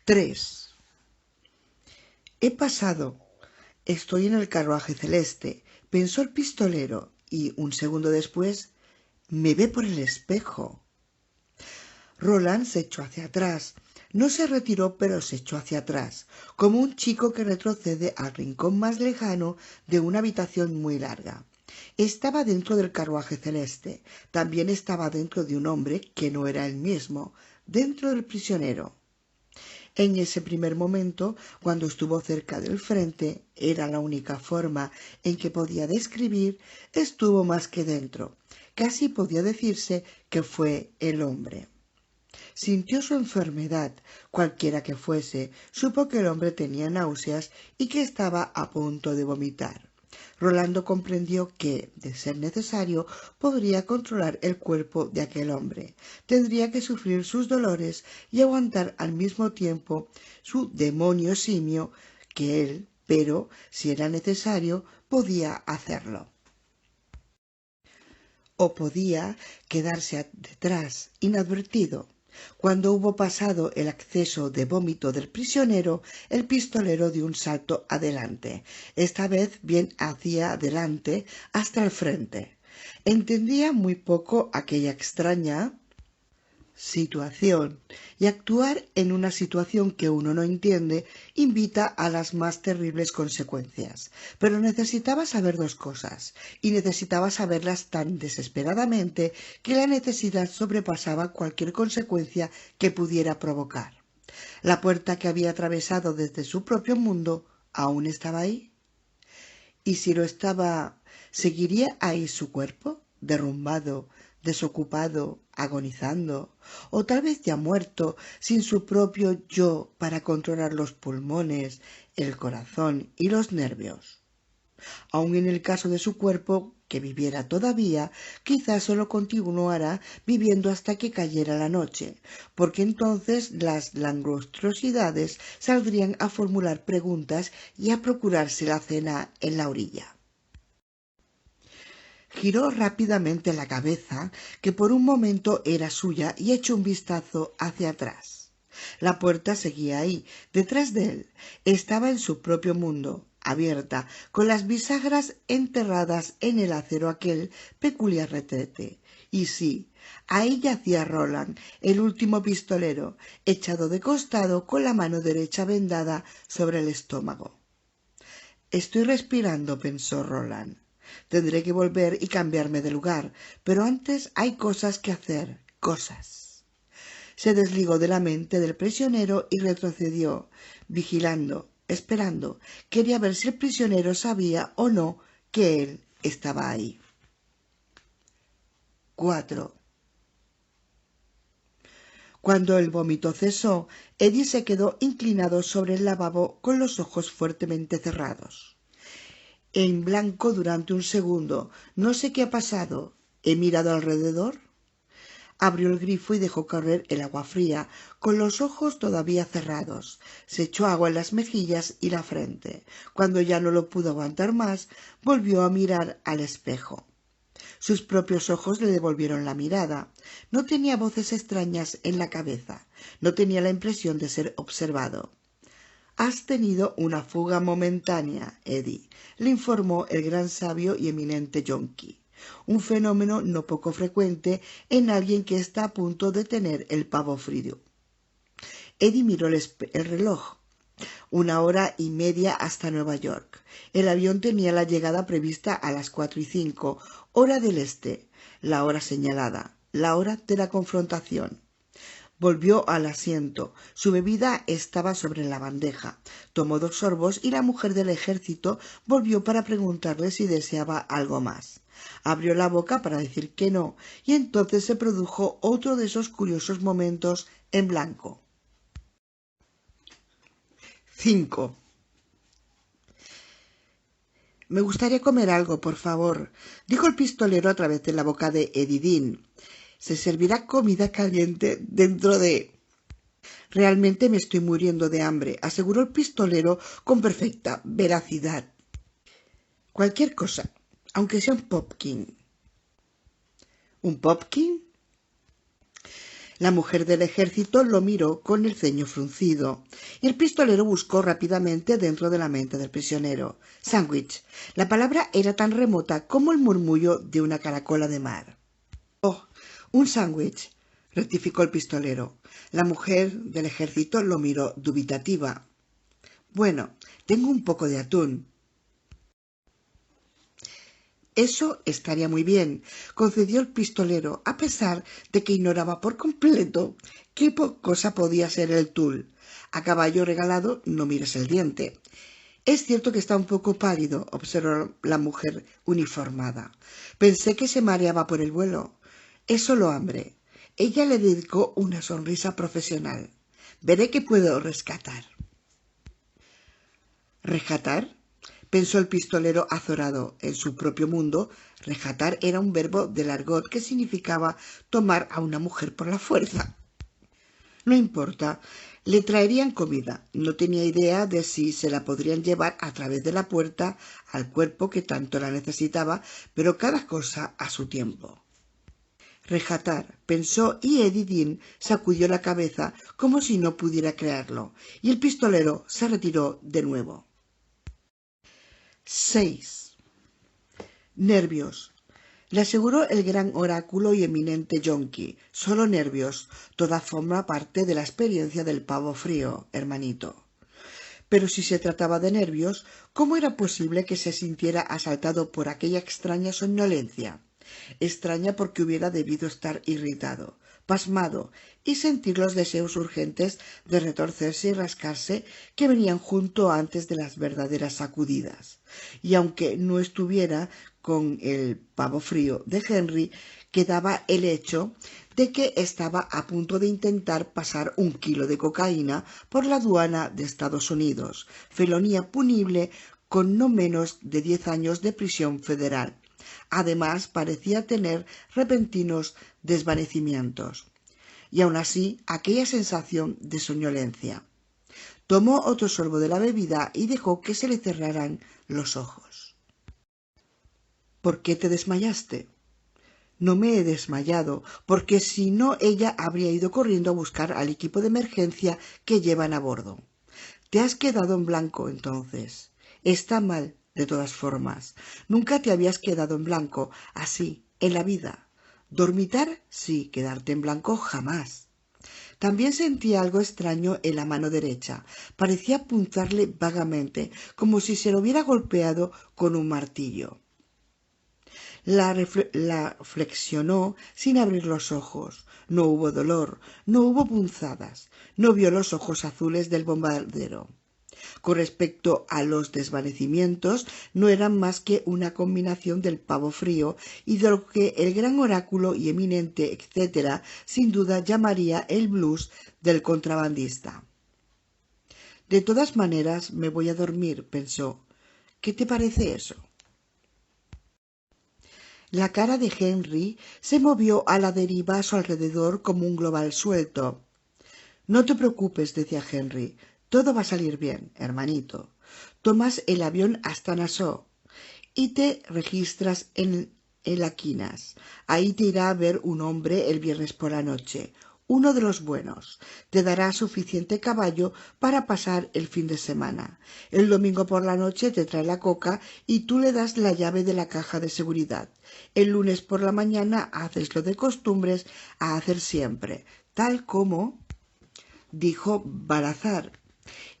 3. He pasado. Estoy en el carruaje celeste, pensó el pistolero, y un segundo después me ve por el espejo. Roland se echó hacia atrás. No se retiró, pero se echó hacia atrás, como un chico que retrocede al rincón más lejano de una habitación muy larga. Estaba dentro del carruaje celeste. También estaba dentro de un hombre que no era él mismo, dentro del prisionero. En ese primer momento, cuando estuvo cerca del frente, era la única forma en que podía describir, estuvo más que dentro. Casi podía decirse que fue el hombre. Sintió su enfermedad, cualquiera que fuese, supo que el hombre tenía náuseas y que estaba a punto de vomitar. Rolando comprendió que, de ser necesario, podría controlar el cuerpo de aquel hombre. Tendría que sufrir sus dolores y aguantar al mismo tiempo su demonio simio que él, pero, si era necesario, podía hacerlo. O podía quedarse detrás, inadvertido. Cuando hubo pasado el acceso de vómito del prisionero, el pistolero dio un salto adelante, esta vez bien hacia adelante hasta el frente. Entendía muy poco aquella extraña situación, y actuar en una situación que uno no entiende invita a las más terribles consecuencias. Pero necesitaba saber dos cosas, y necesitaba saberlas tan desesperadamente que la necesidad sobrepasaba cualquier consecuencia que pudiera provocar. La puerta que había atravesado desde su propio mundo aún estaba ahí. Y si lo estaba, ¿seguiría ahí su cuerpo, derrumbado, desocupado, agonizando, o tal vez ya muerto, sin su propio yo para controlar los pulmones, el corazón y los nervios? Aun en el caso de su cuerpo, que viviera todavía, quizás solo continuara viviendo hasta que cayera la noche, porque entonces las langostruosidades saldrían a formular preguntas y a procurarse la cena en la orilla. Giró rápidamente la cabeza, que por un momento era suya, y echó un vistazo hacia atrás. La puerta seguía ahí, detrás de él. Estaba en su propio mundo, abierta, con las bisagras enterradas en el acero aquel peculiar retrete. Y sí, ahí yacía Roland, el último pistolero, echado de costado con la mano derecha vendada sobre el estómago. Estoy respirando, pensó Roland. Tendré que volver y cambiarme de lugar, pero antes hay cosas que hacer, cosas. Se desligó de la mente del prisionero y retrocedió, vigilando, esperando. Quería ver si el prisionero sabía o no que él estaba ahí. 4. Cuando el vómito cesó, Eddie se quedó inclinado sobre el lavabo con los ojos fuertemente cerrados. En blanco durante un segundo. No sé qué ha pasado. ¿He mirado alrededor? Abrió el grifo y dejó correr el agua fría, con los ojos todavía cerrados. Se echó agua en las mejillas y la frente. Cuando ya no lo pudo aguantar más, volvió a mirar al espejo. Sus propios ojos le devolvieron la mirada. No tenía voces extrañas en la cabeza. No tenía la impresión de ser observado. Has tenido una fuga momentánea, Eddie, le informó el gran sabio y eminente Yonki. Un fenómeno no poco frecuente en alguien que está a punto de tener el pavo frío. Eddie miró el reloj. 1 hora y media hasta Nueva York. El avión tenía la llegada prevista a las 4:05, hora del este, la hora señalada, la hora de la confrontación. Volvió al asiento. Su bebida estaba sobre la bandeja. Tomó 2 sorbos y la mujer del ejército volvió para preguntarle si deseaba algo más. Abrió la boca para decir que no, y entonces se produjo otro de esos curiosos momentos en blanco. 5. Me gustaría comer algo, por favor, dijo el pistolero a través de la boca de Eddie Dean. Se servirá comida caliente dentro de... Realmente me estoy muriendo de hambre, aseguró el pistolero con perfecta veracidad. Cualquier cosa, aunque sea un popkin. ¿Un popkin? La mujer del ejército lo miró con el ceño fruncido, y el pistolero buscó rápidamente dentro de la mente del prisionero. Sándwich. La palabra era tan remota como el murmullo de una caracola de mar. Oh, un sándwich, rectificó el pistolero. La mujer del ejército lo miró dubitativa. Bueno, tengo un poco de atún. Eso estaría muy bien, concedió el pistolero, a pesar de que ignoraba por completo qué cosa podía ser el tul. A caballo regalado no mires el diente. Es cierto que está un poco pálido, observó la mujer uniformada. Pensé que se mareaba por el vuelo. Es solo hambre. Ella le dedicó una sonrisa profesional. Veré qué puedo rescatar. ¿Rescatar? Pensó el pistolero azorado. En su propio mundo, rescatar era un verbo del argot que significaba tomar a una mujer por la fuerza. No importa, le traerían comida. No tenía idea de si se la podrían llevar a través de la puerta al cuerpo que tanto la necesitaba, pero cada cosa a su tiempo. Rescatar, pensó, y Eddie Dean sacudió la cabeza como si no pudiera creerlo, y el pistolero se retiró de nuevo. 6. Nervios. Le aseguró el gran oráculo y eminente yonki. Solo nervios. Toda forma parte de la experiencia del pavo frío, hermanito. Pero si se trataba de nervios, ¿cómo era posible que se sintiera asaltado por aquella extraña somnolencia? Extraña porque hubiera debido estar irritado, pasmado, y sentir los deseos urgentes de retorcerse y rascarse que venían junto antes de las verdaderas sacudidas. Y aunque no estuviera con el pavo frío de Henry, quedaba el hecho de que estaba a punto de intentar pasar 1 kilo de cocaína por la aduana de Estados Unidos, felonía punible con no menos de 10 años de prisión federal. Además, parecía tener repentinos desvanecimientos. Y aun así, aquella sensación de soñolencia. Tomó otro sorbo de la bebida y dejó que se le cerraran los ojos. ¿Por qué te desmayaste? No me he desmayado, porque si no ella habría ido corriendo a buscar al equipo de emergencia que llevan a bordo. Te has quedado en blanco, entonces. Está mal, de todas formas. Nunca te habías quedado en blanco, así, en la vida. Dormitar, sí, quedarte en blanco, jamás. También sentía algo extraño en la mano derecha. Parecía punzarle vagamente, como si se lo hubiera golpeado con un martillo. La flexionó sin abrir los ojos. No hubo dolor, no hubo punzadas. No vio los ojos azules del bombardero. Con respecto a los desvanecimientos, no eran más que una combinación del pavo frío y de lo que el gran oráculo y eminente etcétera sin duda llamaría el blues del contrabandista. De todas maneras me voy a dormir, pensó. ¿Qué te parece eso? La cara de Henry se movió a la deriva a su alrededor como un global suelto. No te preocupes, decía Henry. Todo va a salir bien, hermanito. Tomas el avión hasta Nassau y te registras en el Aquinas. Ahí te irá a ver un hombre el viernes por la noche, uno de los buenos. Te dará suficiente caballo para pasar el fin de semana. El domingo por la noche te trae la coca y tú le das la llave de la caja de seguridad. El lunes por la mañana haces lo de costumbres a hacer siempre, tal como dijo Balazar.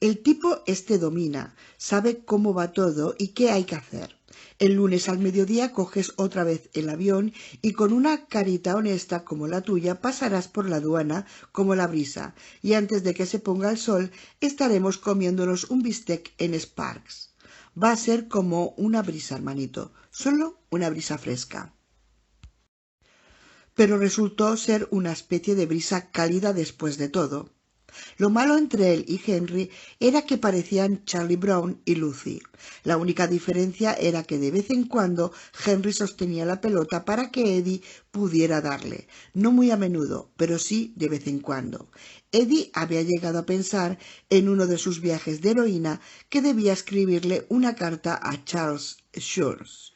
El tipo domina, sabe cómo va todo y qué hay que hacer. El lunes al mediodía coges otra vez el avión y con una carita honesta como la tuya pasarás por la aduana como la brisa, y antes de que se ponga el sol estaremos comiéndonos un bistec en Sparks. Va a ser como una brisa, hermanito, solo una brisa fresca. Pero resultó ser una especie de brisa cálida después de todo. Lo malo entre él y Henry era que parecían Charlie Brown y Lucy. La única diferencia era que de vez en cuando Henry sostenía la pelota para que Eddie pudiera darle. No muy a menudo, pero sí de vez en cuando. Eddie había llegado a pensar en uno de sus viajes de heroína que debía escribirle una carta a Charles Schulz.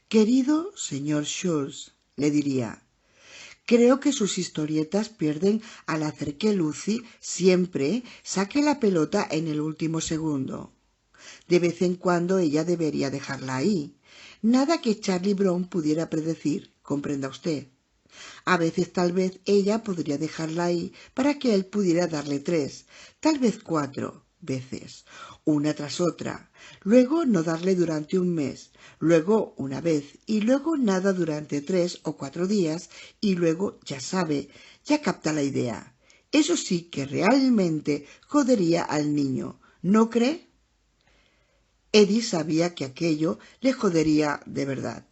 Querido señor Schulz, le diría, Creo que sus historietas pierden al hacer que Lucy siempre saque la pelota en el último segundo. De vez en cuando ella debería dejarla ahí. Nada que Charlie Brown pudiera predecir, comprenda usted. A veces tal vez ella podría dejarla ahí para que él pudiera darle 3, tal vez 4 veces, una tras otra, luego no darle durante un mes, luego una vez y luego nada durante 3 o 4 días y luego ya sabe, ya capta la idea. Eso sí que realmente jodería al niño, ¿no cree? Eddie sabía que aquello le jodería de verdad.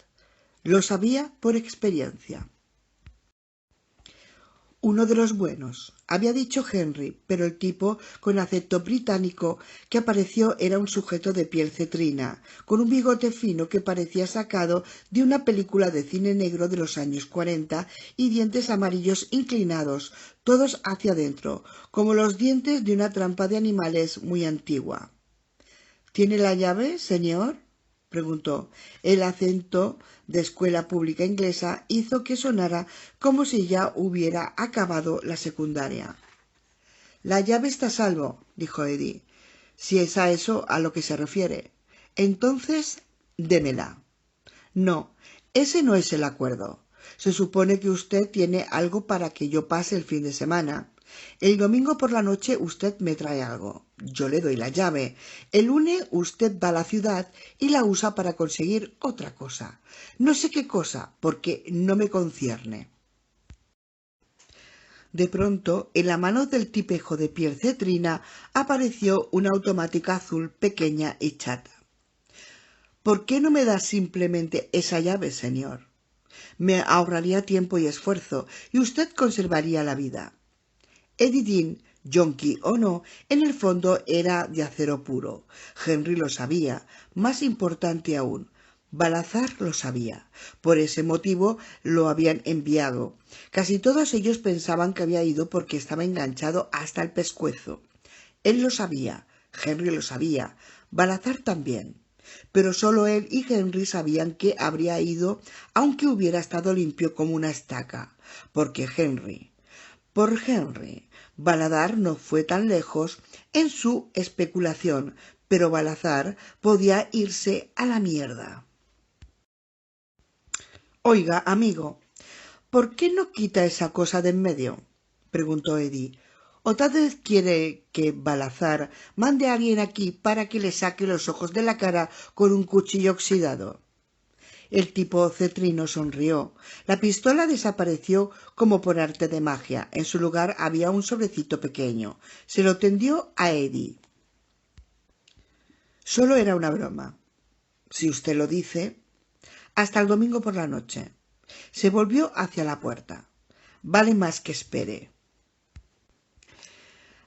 Lo sabía por experiencia. Uno de los buenos, había dicho Henry, pero el tipo con acento británico que apareció era un sujeto de piel cetrina, con un bigote fino que parecía sacado de una película de cine negro de los años 40 y dientes amarillos inclinados, todos hacia adentro, como los dientes de una trampa de animales muy antigua. ¿Tiene la llave, señor?, preguntó. El acento de escuela pública inglesa hizo que sonara como si ya hubiera acabado la secundaria. La llave está a salvo, dijo Eddie, si es a eso a lo que se refiere. Entonces, démela. No, ese no es el acuerdo. Se supone que usted tiene algo para que yo pase el fin de semana. El domingo por la noche usted me trae algo. Yo le doy la llave. El lunes usted va a la ciudad y la usa para conseguir otra cosa. No sé qué cosa, porque no me concierne. De pronto, en la mano del tipejo de piel cetrina apareció una automática azul pequeña y chata. ¿Por qué no me da simplemente esa llave, señor? Me ahorraría tiempo y esfuerzo, y usted conservaría la vida. Eddie Dean, yonki o no, en el fondo era de acero puro. Henry lo sabía. Más importante aún, Balazar lo sabía. Por ese motivo lo habían enviado. Casi todos ellos pensaban que había ido porque estaba enganchado hasta el pescuezo. Él lo sabía, Henry lo sabía, Balazar también. Pero solo él y Henry sabían que habría ido aunque hubiera estado limpio como una estaca. Por Henry, Balazar no fue tan lejos en su especulación, pero Balazar podía irse a la mierda. Oiga, amigo, ¿por qué no quita esa cosa de en medio?, preguntó Eddie. ¿O tal vez quiere que Balazar mande a alguien aquí para que le saque los ojos de la cara con un cuchillo oxidado? El tipo cetrino sonrió. La pistola desapareció como por arte de magia. En su lugar había un sobrecito pequeño. Se lo tendió a Eddie. Solo era una broma. Si usted lo dice. Hasta el domingo por la noche. Se volvió hacia la puerta. Vale más que espere.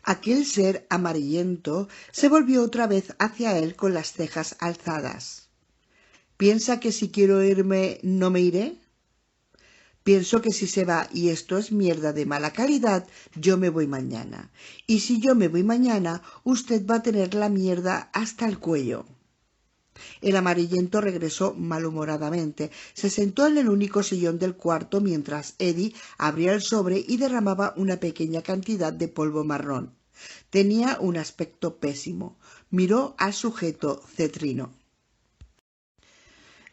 Aquel ser amarillento se volvió otra vez hacia él con las cejas alzadas. ¿Piensa que si quiero irme no me iré? Pienso que si se va y esto es mierda de mala calidad, yo me voy mañana. Y si yo me voy mañana, usted va a tener la mierda hasta el cuello. El amarillento regresó malhumoradamente. Se sentó en el único sillón del cuarto mientras Eddie abría el sobre y derramaba una pequeña cantidad de polvo marrón. Tenía un aspecto pésimo. Miró al sujeto cetrino.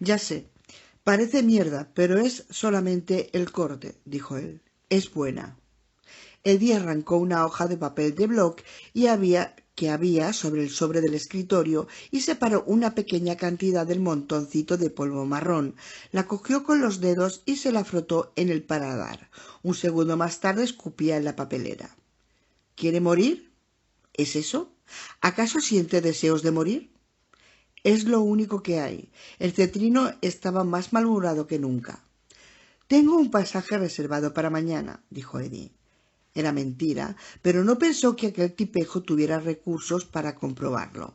Ya sé, parece mierda, pero es solamente el corte, dijo él. Es buena. Eddie arrancó una hoja de papel de bloc que había sobre el sobre del escritorio y separó una pequeña cantidad del montoncito de polvo marrón. La cogió con los dedos y se la frotó en el paladar. Un segundo más tarde escupía en la papelera. ¿Quiere morir? ¿Es eso? ¿Acaso siente deseos de morir? Es lo único que hay. El cetrino estaba más malhumorado que nunca. Tengo un pasaje reservado para mañana, dijo Eddie. Era mentira, pero no pensó que aquel tipejo tuviera recursos para comprobarlo.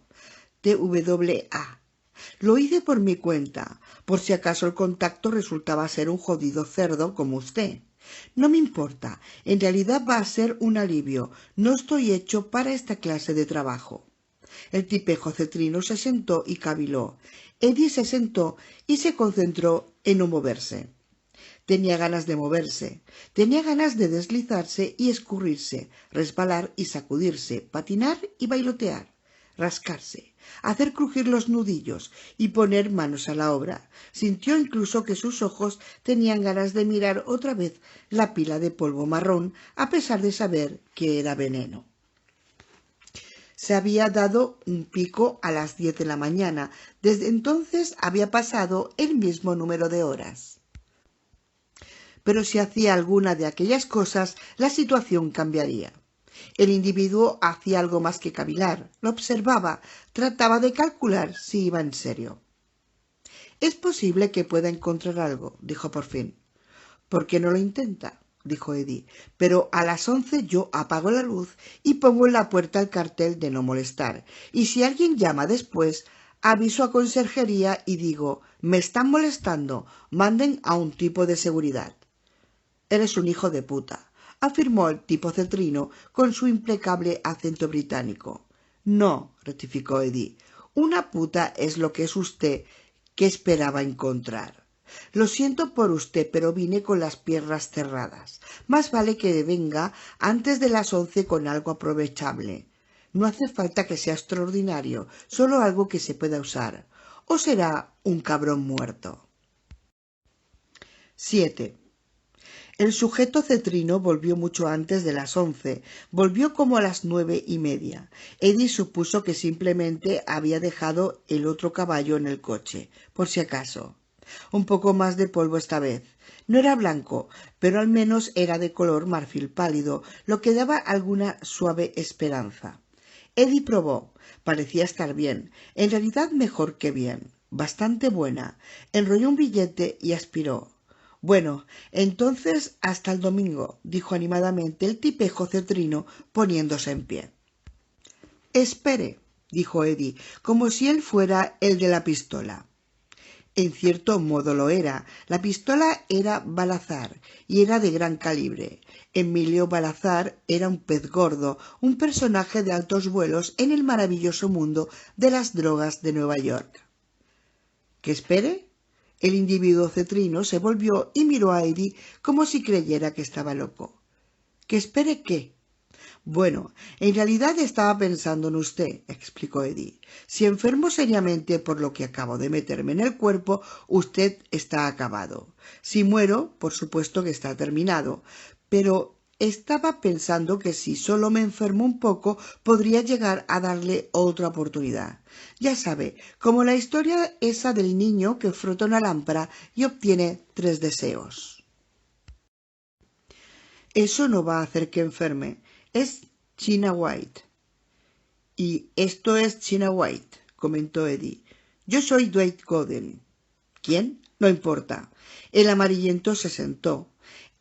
TWA. Lo hice por mi cuenta, por si acaso el contacto resultaba ser un jodido cerdo como usted. No me importa, en realidad va a ser un alivio. No estoy hecho para esta clase de trabajo. El tipejo cetrino se sentó y caviló. Eddie se sentó y se concentró en no moverse. Tenía ganas de moverse, tenía ganas de deslizarse y escurrirse, resbalar y sacudirse, patinar y bailotear, rascarse, hacer crujir los nudillos y poner manos a la obra. Sintió incluso que sus ojos tenían ganas de mirar otra vez la pila de polvo marrón, a pesar de saber que era veneno. Se había dado un pico a las 10 de la mañana. Desde entonces había pasado el mismo número de horas. Pero si hacía alguna de aquellas cosas, la situación cambiaría. El individuo hacía algo más que cavilar, lo observaba, trataba de calcular si iba en serio. «Es posible que pueda encontrar algo», dijo por fin. «¿Por qué no lo intenta?», dijo Eddie. «Pero a las 11 yo apago la luz y pongo en la puerta el cartel de no molestar. Y si alguien llama después, aviso a conserjería y digo, me están molestando, manden a un tipo de seguridad». «Eres un hijo de puta», afirmó el tipo cetrino con su implacable acento británico. «No», rectificó Eddie, «una puta es lo que es usted que esperaba encontrar. Lo siento por usted, pero vine con las piernas cerradas. Más vale que venga antes de las 11 con algo aprovechable. No hace falta que sea extraordinario, solo algo que se pueda usar. O será un cabrón muerto». 7. El sujeto cetrino volvió mucho antes de las 11, volvió como a las 9:30. Eddie supuso que simplemente había dejado el otro caballo en el coche, por si acaso. Un poco más de polvo esta vez. No era blanco, pero al menos era de color marfil pálido, lo que daba alguna suave esperanza. Eddie probó. Parecía estar bien, en realidad mejor que bien, bastante buena. Enrolló un billete y aspiró. «Bueno, entonces hasta el domingo», dijo animadamente el tipejo cetrino poniéndose en pie. «Espere», dijo Eddie, como si él fuera el de la pistola. En cierto modo lo era. La pistola era Balazar y era de gran calibre. Emilio Balazar era un pez gordo, un personaje de altos vuelos en el maravilloso mundo de las drogas de Nueva York. «¿Que espere?» El individuo cetrino se volvió y miró a Eddie como si creyera que estaba loco. «¿Que espere qué?» «Bueno, en realidad estaba pensando en usted», explicó Eddie. «Si enfermo seriamente por lo que acabo de meterme en el cuerpo, usted está acabado. Si muero, por supuesto que está terminado. Pero estaba pensando que si solo me enfermo un poco, podría llegar a darle otra oportunidad. Ya sabe, como la historia esa del niño que frota una lámpara y obtiene 3 deseos. Eso no va a hacer que enferme. Es China White». «Y esto es China White», comentó Eddie. «Yo soy Dwight Gooden». «¿Quién? No importa». El amarillento se sentó.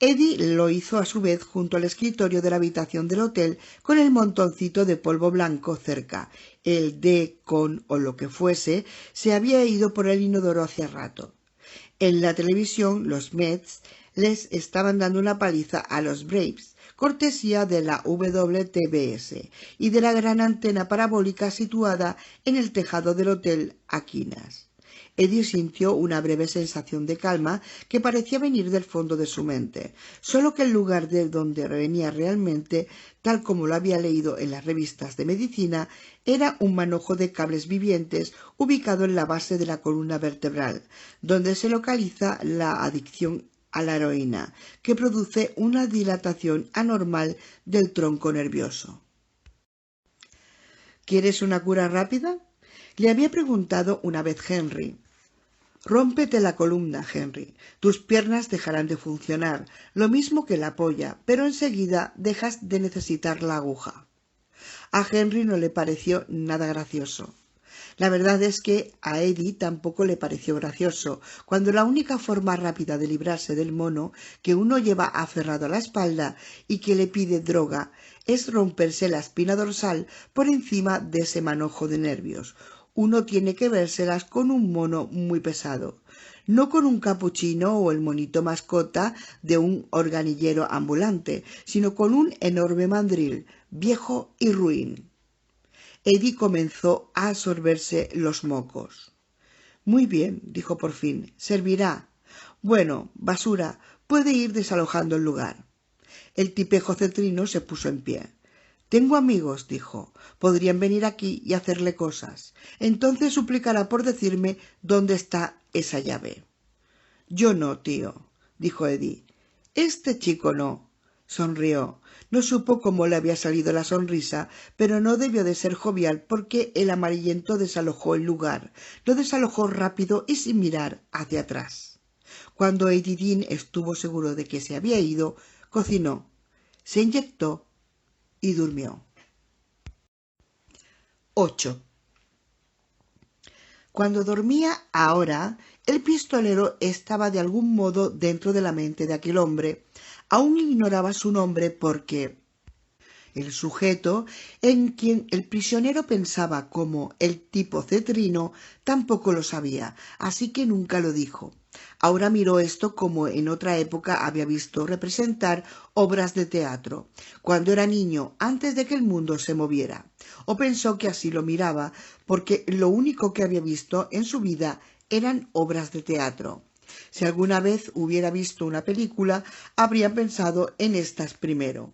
Eddie lo hizo a su vez junto al escritorio de la habitación del hotel con el montoncito de polvo blanco cerca. El de, con o lo que fuese se había ido por el inodoro hacía rato. En la televisión los Mets les estaban dando una paliza a los Braves, cortesía de la WTBS y de la gran antena parabólica situada en el tejado del hotel Aquinas. Eddie sintió una breve sensación de calma que parecía venir del fondo de su mente, solo que el lugar de donde venía realmente, tal como lo había leído en las revistas de medicina, era un manojo de cables vivientes ubicado en la base de la columna vertebral, donde se localiza la adicción a la heroína, que produce una dilatación anormal del tronco nervioso. «¿Quieres una cura rápida?», le había preguntado una vez Henry. «Rómpete la columna, Henry. Tus piernas dejarán de funcionar, lo mismo que la polla, pero enseguida dejas de necesitar la aguja». A Henry no le pareció nada gracioso. La verdad es que a Eddie tampoco le pareció gracioso, cuando la única forma rápida de librarse del mono que uno lleva aferrado a la espalda y que le pide droga es romperse la espina dorsal por encima de ese manojo de nervios. Uno tiene que vérselas con un mono muy pesado, no con un capuchino o el monito mascota de un organillero ambulante, sino con un enorme mandril, viejo y ruin. Eddie comenzó a absorberse los mocos. «Muy bien», dijo por fin, «servirá. Bueno, basura, puede ir desalojando el lugar. El tipejo cetrino se puso en pie. Tengo amigos, dijo. Podrían venir aquí y hacerle cosas. Entonces suplicará por decirme dónde está esa llave. Yo no, tío, dijo Eddie. Este chico no. Sonrió. No supo cómo le había salido la sonrisa, pero no debió de ser jovial porque el amarillento desalojó el lugar. Lo desalojó rápido y sin mirar hacia atrás. Cuando Eddie Dean estuvo seguro de que se había ido, cocinó, se inyectó y durmió. 8. Cuando dormía ahora, el pistolero estaba de algún modo dentro de la mente de aquel hombre. Aún ignoraba su nombre porque el sujeto en quien el prisionero pensaba como el tipo cetrino tampoco lo sabía, así que nunca lo dijo. Ahora miró esto como en otra época había visto representar obras de teatro, cuando era niño, antes de que el mundo se moviera. O pensó que así lo miraba, porque lo único que había visto en su vida eran obras de teatro. Si alguna vez hubiera visto una película, habría pensado en estas primero.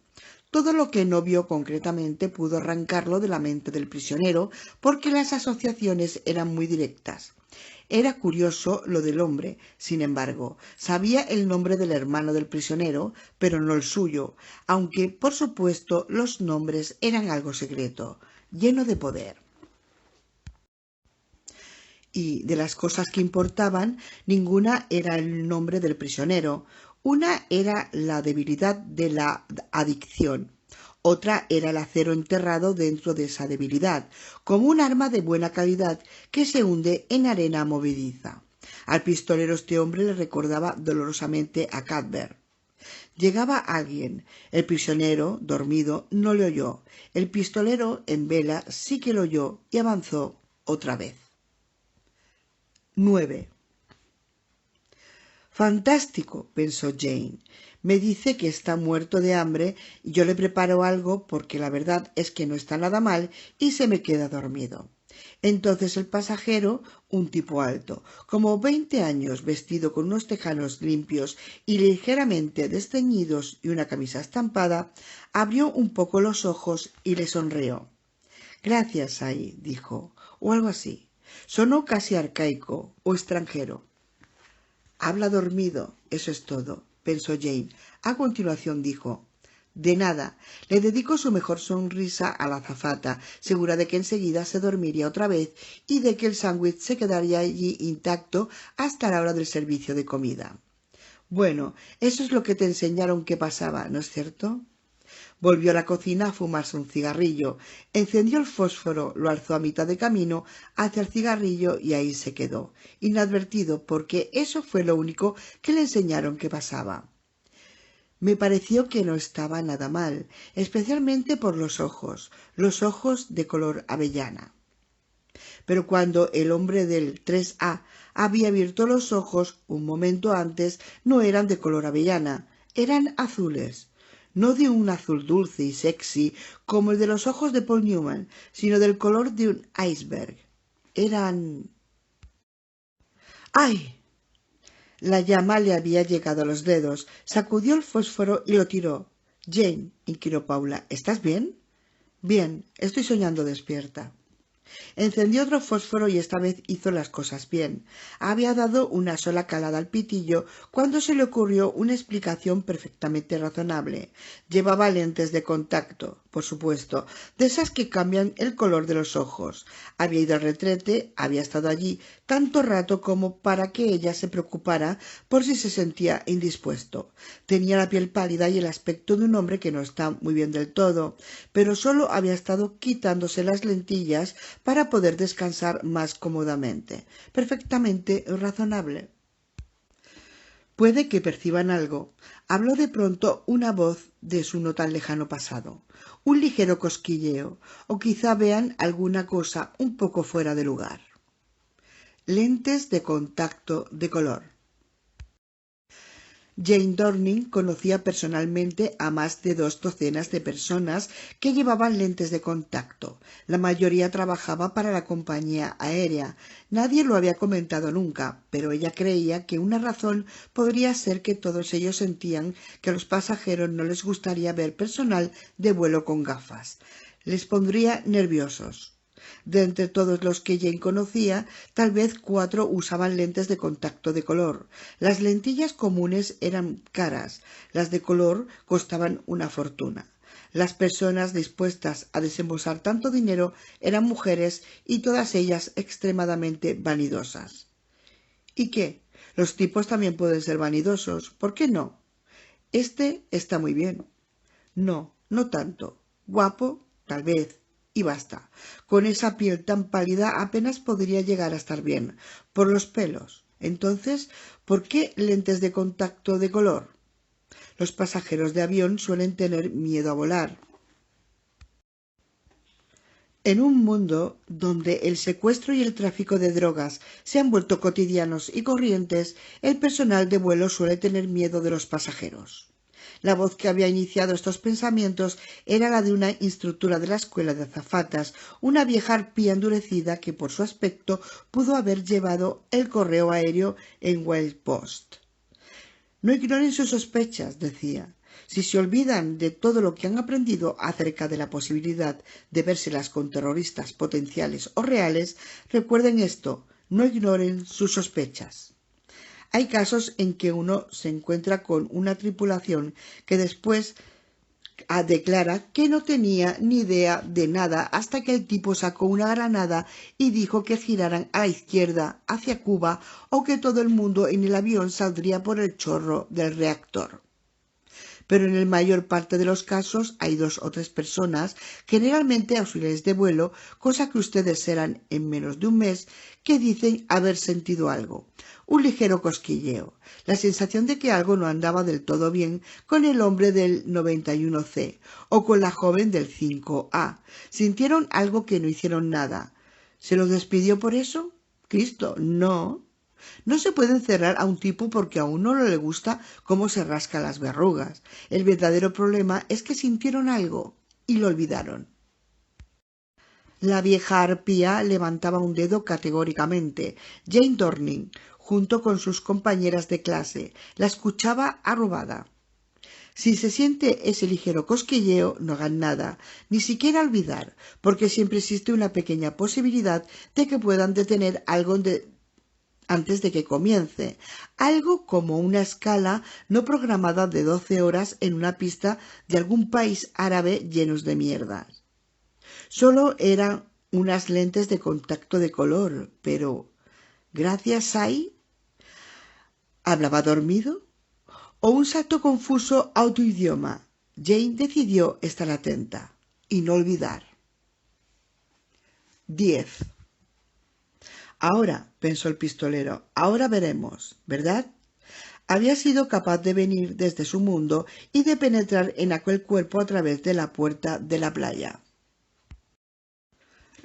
Todo lo que no vio concretamente pudo arrancarlo de la mente del prisionero, porque las asociaciones eran muy directas. Era curioso lo del hombre, sin embargo, sabía el nombre del hermano del prisionero, pero no el suyo, aunque, por supuesto, los nombres eran algo secreto, lleno de poder. Y de las cosas que importaban, ninguna era el nombre del prisionero. Una era la debilidad de la adicción. Otra era el acero enterrado dentro de esa debilidad, como un arma de buena calidad que se hunde en arena movediza. Al pistolero este hombre le recordaba dolorosamente a Cuthbert. Llegaba alguien. El prisionero, dormido, no le oyó. El pistolero, en vela, sí que lo oyó y avanzó otra vez. 9. Fantástico, pensó Jane. Me dice que está muerto de hambre y yo le preparo algo porque la verdad es que no está nada mal y se me queda dormido. Entonces el pasajero, un tipo alto, como 20 años, vestido con unos tejanos limpios y ligeramente desteñidos y una camisa estampada, abrió un poco los ojos y le sonrió. Gracias, Ay, dijo, o algo así. Sonó casi arcaico o extranjero. Habla dormido, eso es todo, pensó Jane. A continuación dijo, de nada, le dedico su mejor sonrisa a la azafata, segura de que enseguida se dormiría otra vez y de que el sándwich se quedaría allí intacto hasta la hora del servicio de comida. Bueno, eso es lo que te enseñaron que pasaba, ¿no es cierto? Volvió a la cocina a fumarse un cigarrillo, encendió el fósforo, lo alzó a mitad de camino hacia el cigarrillo y ahí se quedó, inadvertido, porque eso fue lo único que le enseñaron que pasaba. Me pareció que no estaba nada mal, especialmente por los ojos de color avellana. Pero cuando el hombre del 3A había abierto los ojos un momento antes, no eran de color avellana, eran azules. No de un azul dulce y sexy como el de los ojos de Paul Newman, sino del color de un iceberg. Eran... ¡Ay! La llama le había llegado a los dedos. Sacudió el fósforo y lo tiró. Jane, inquirió Paula, ¿estás bien? Bien, estoy soñando despierta. Encendió otro fósforo y esta vez hizo las cosas bien. Había dado una sola calada al pitillo cuando se le ocurrió una explicación perfectamente razonable. Llevaba lentes de contacto, por supuesto, de esas que cambian el color de los ojos. Había ido al retrete, había estado allí tanto rato como para que ella se preocupara por si se sentía indispuesto. Tenía la piel pálida y el aspecto de un hombre que no está muy bien del todo, pero solo había estado quitándose las lentillas para poder descansar más cómodamente. Perfectamente razonable. Puede que perciban algo. Habló de pronto una voz de su no tan lejano pasado. Un ligero cosquilleo, o quizá vean alguna cosa un poco fuera de lugar. Lentes de contacto de color. Jane Dorning conocía personalmente a más de 2 docenas de personas que llevaban lentes de contacto. La mayoría trabajaba para la compañía aérea. Nadie lo había comentado nunca, pero ella creía que una razón podría ser que todos ellos sentían que a los pasajeros no les gustaría ver personal de vuelo con gafas. Les pondría nerviosos. De entre todos los que Jane conocía, tal vez 4 usaban lentes de contacto de color. Las lentillas comunes eran caras, las de color costaban una fortuna. Las personas dispuestas a desembolsar tanto dinero eran mujeres y todas ellas extremadamente vanidosas. ¿Y qué? Los tipos también pueden ser vanidosos, ¿por qué no? Este está muy bien. No, no tanto. Guapo, tal vez. Y basta. Con esa piel tan pálida apenas podría llegar a estar bien. Por los pelos. Entonces, ¿por qué lentes de contacto de color? Los pasajeros de avión suelen tener miedo a volar. En un mundo donde el secuestro y el tráfico de drogas se han vuelto cotidianos y corrientes, el personal de vuelo suele tener miedo de los pasajeros. La voz que había iniciado estos pensamientos era la de una instructora de la escuela de azafatas, una vieja arpía endurecida que por su aspecto pudo haber llevado el correo aéreo en Wild Post. No ignoren sus sospechas, decía. Si se olvidan de todo lo que han aprendido acerca de la posibilidad de vérselas con terroristas potenciales o reales, recuerden esto, no ignoren sus sospechas. Hay casos en que uno se encuentra con una tripulación que después declara que no tenía ni idea de nada hasta que el tipo sacó una granada y dijo que giraran a la izquierda hacia Cuba o que todo el mundo en el avión saldría por el chorro del reactor. Pero en la mayor parte de los casos hay 2 o 3 personas, generalmente auxiliares de vuelo, cosa que ustedes serán en menos de un mes, que dicen haber sentido algo, un ligero cosquilleo, la sensación de que algo no andaba del todo bien con el hombre del 91C o con la joven del 5A. Sintieron algo que no hicieron nada. ¿Se los despidió por eso? Cristo, no. No se puede encerrar a un tipo porque a uno no le gusta cómo se rasca las verrugas. El verdadero problema es que sintieron algo y lo olvidaron. La vieja arpía levantaba un dedo categóricamente. Jane Dorning, junto con sus compañeras de clase, la escuchaba arrobada. Si se siente ese ligero cosquilleo, no hagan nada, ni siquiera olvidar, porque siempre existe una pequeña posibilidad de que puedan detener algo antes de que comience, algo como una escala no programada de 12 horas en una pista de algún país árabe llenos de mierdas. Solo eran unas lentes de contacto de color, pero ¿gracias ahí? ¿Hablaba dormido? ¿O un salto confuso a otro idioma? Jane decidió estar atenta y no olvidar. 10. Ahora, pensó el pistolero, ahora veremos, ¿verdad? Había sido capaz de venir desde su mundo y de penetrar en aquel cuerpo a través de la puerta de la playa.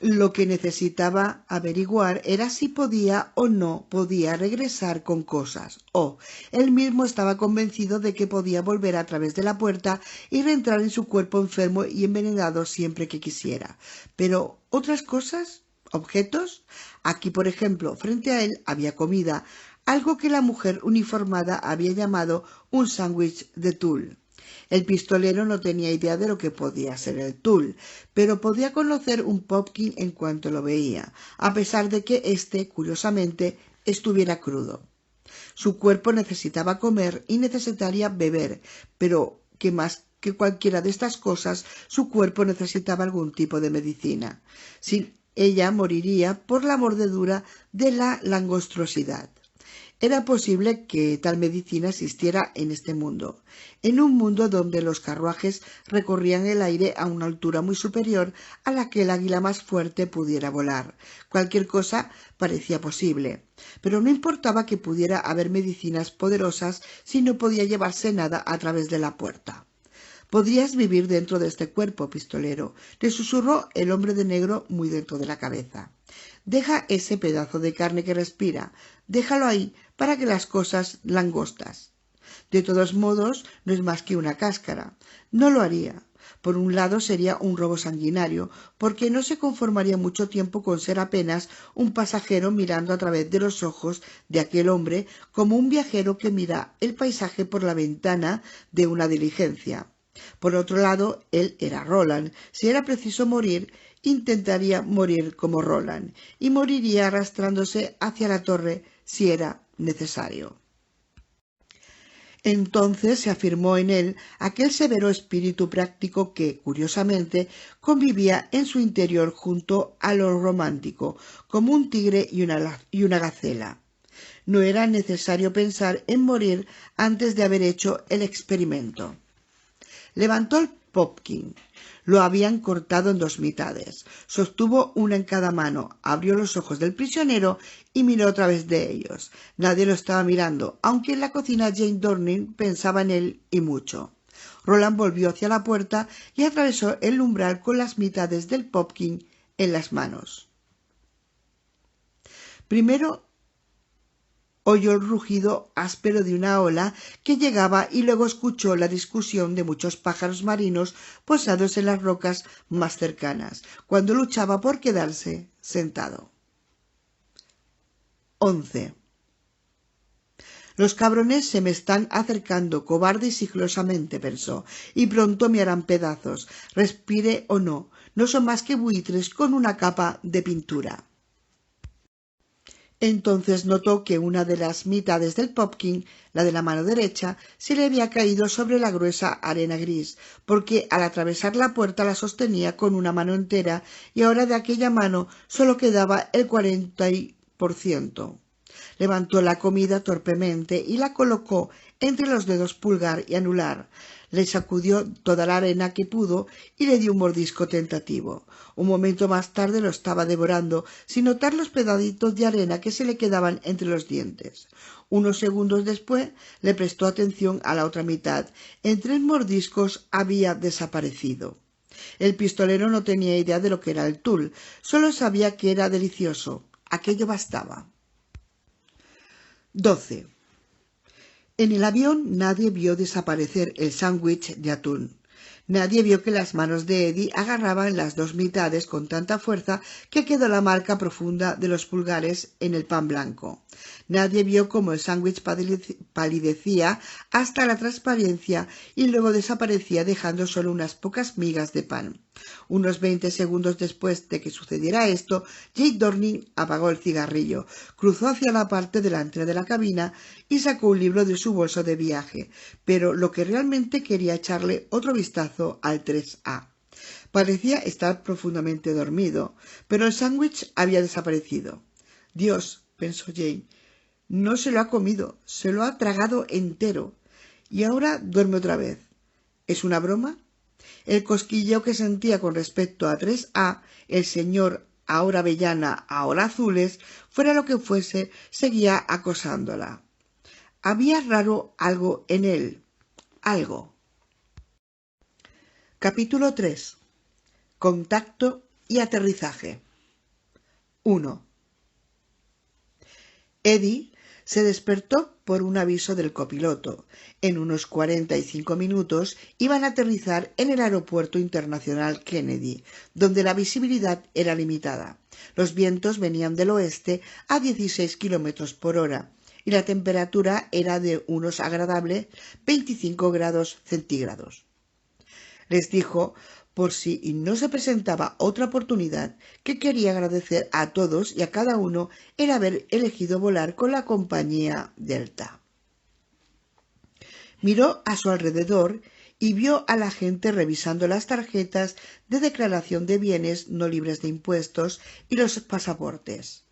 Lo que necesitaba averiguar era si podía o no podía regresar con cosas, o él mismo estaba convencido de que podía volver a través de la puerta y reentrar en su cuerpo enfermo y envenenado siempre que quisiera. Pero, ¿otras cosas? ¿Objetos? Aquí, por ejemplo, frente a él había comida, algo que la mujer uniformada había llamado un sándwich de tul. El pistolero no tenía idea de lo que podía ser el tul, pero podía conocer un pumpkin en cuanto lo veía, a pesar de que éste, curiosamente, estuviera crudo. Su cuerpo necesitaba comer y necesitaría beber, pero que más que cualquiera de estas cosas, su cuerpo necesitaba algún tipo de medicina. Sin ella moriría por la mordedura de la langostruosidad. Era posible que tal medicina existiera en este mundo, en un mundo donde los carruajes recorrían el aire a una altura muy superior a la que el águila más fuerte pudiera volar. Cualquier cosa parecía posible, pero no importaba que pudiera haber medicinas poderosas si no podía llevarse nada a través de la puerta. «Podrías vivir dentro de este cuerpo, pistolero», le susurró el hombre de negro muy dentro de la cabeza. «Deja ese pedazo de carne que respira, déjalo ahí para que las cosas langostas». De todos modos, no es más que una cáscara. No lo haría. Por un lado sería un robo sanguinario, porque no se conformaría mucho tiempo con ser apenas un pasajero mirando a través de los ojos de aquel hombre como un viajero que mira el paisaje por la ventana de una diligencia. Por otro lado, él era Roland. Si era preciso morir, intentaría morir como Roland, y moriría arrastrándose hacia la torre si era necesario. Entonces se afirmó en él aquel severo espíritu práctico que, curiosamente, convivía en su interior junto a lo romántico, como un tigre y una gacela. No era necesario pensar en morir antes de haber hecho el experimento. Levantó el popkin. Lo habían cortado en dos mitades. Sostuvo una en cada mano, abrió los ojos del prisionero y miró a través de ellos. Nadie lo estaba mirando, aunque en la cocina Jane Dorning pensaba en él y mucho. Roland volvió hacia la puerta y atravesó el umbral con las mitades del popkin en las manos. Primero oyó el rugido áspero de una ola que llegaba y luego escuchó la discusión de muchos pájaros marinos posados en las rocas más cercanas, cuando luchaba por quedarse sentado. 11. Los cabrones se me están acercando cobarde y sigilosamente, pensó, y pronto me harán pedazos, respire o no. No son más que buitres con una capa de pintura. Entonces notó que una de las mitades del popkin, la de la mano derecha, se le había caído sobre la gruesa arena gris, porque al atravesar la puerta la sostenía con una mano entera y ahora de aquella mano solo quedaba el 40%. Levantó la comida torpemente y la colocó entre los dedos pulgar y anular. Le sacudió toda la arena que pudo y le dio un mordisco tentativo. Un momento más tarde lo estaba devorando, sin notar los pedacitos de arena que se le quedaban entre los dientes. Unos segundos después le prestó atención a la otra mitad. En 3 mordiscos había desaparecido. El pistolero no tenía idea de lo que era el tul, solo sabía que era delicioso. Aquello bastaba. 12. En el avión nadie vio desaparecer el sándwich de atún. Nadie vio que las manos de Eddie agarraban las dos mitades con tanta fuerza que quedó la marca profunda de los pulgares en el pan blanco. Nadie vio cómo el sándwich palidecía hasta la transparencia y luego desaparecía dejando solo unas pocas migas de pan. Unos 20 segundos después de que sucediera esto, Jane Dorning apagó el cigarrillo, cruzó hacia la parte delantera de la cabina y sacó un libro de su bolso de viaje, pero lo que realmente quería echarle otro vistazo al 3A. Parecía estar profundamente dormido, pero el sándwich había desaparecido. Dios, pensó Jane, no se lo ha comido, se lo ha tragado entero. Y ahora duerme otra vez. ¿Es una broma? El cosquilleo que sentía con respecto a 3A, el señor ahora avellana, ahora azules, fuera lo que fuese, seguía acosándola. Había raro algo en él. Algo. Capítulo 3. Contacto y aterrizaje. 1. Eddie se despertó por un aviso del copiloto. En unos 45 minutos iban a aterrizar en el Aeropuerto Internacional Kennedy, donde la visibilidad era limitada. Los vientos venían del oeste a 16 kilómetros por hora y la temperatura era de unos agradables 25 grados centígrados. Les dijo, por si no se presentaba otra oportunidad, que quería agradecer a todos y a cada uno el haber elegido volar con la compañía Delta. Miró a su alrededor y vio a la gente revisando las tarjetas de declaración de bienes no libres de impuestos y los pasaportes.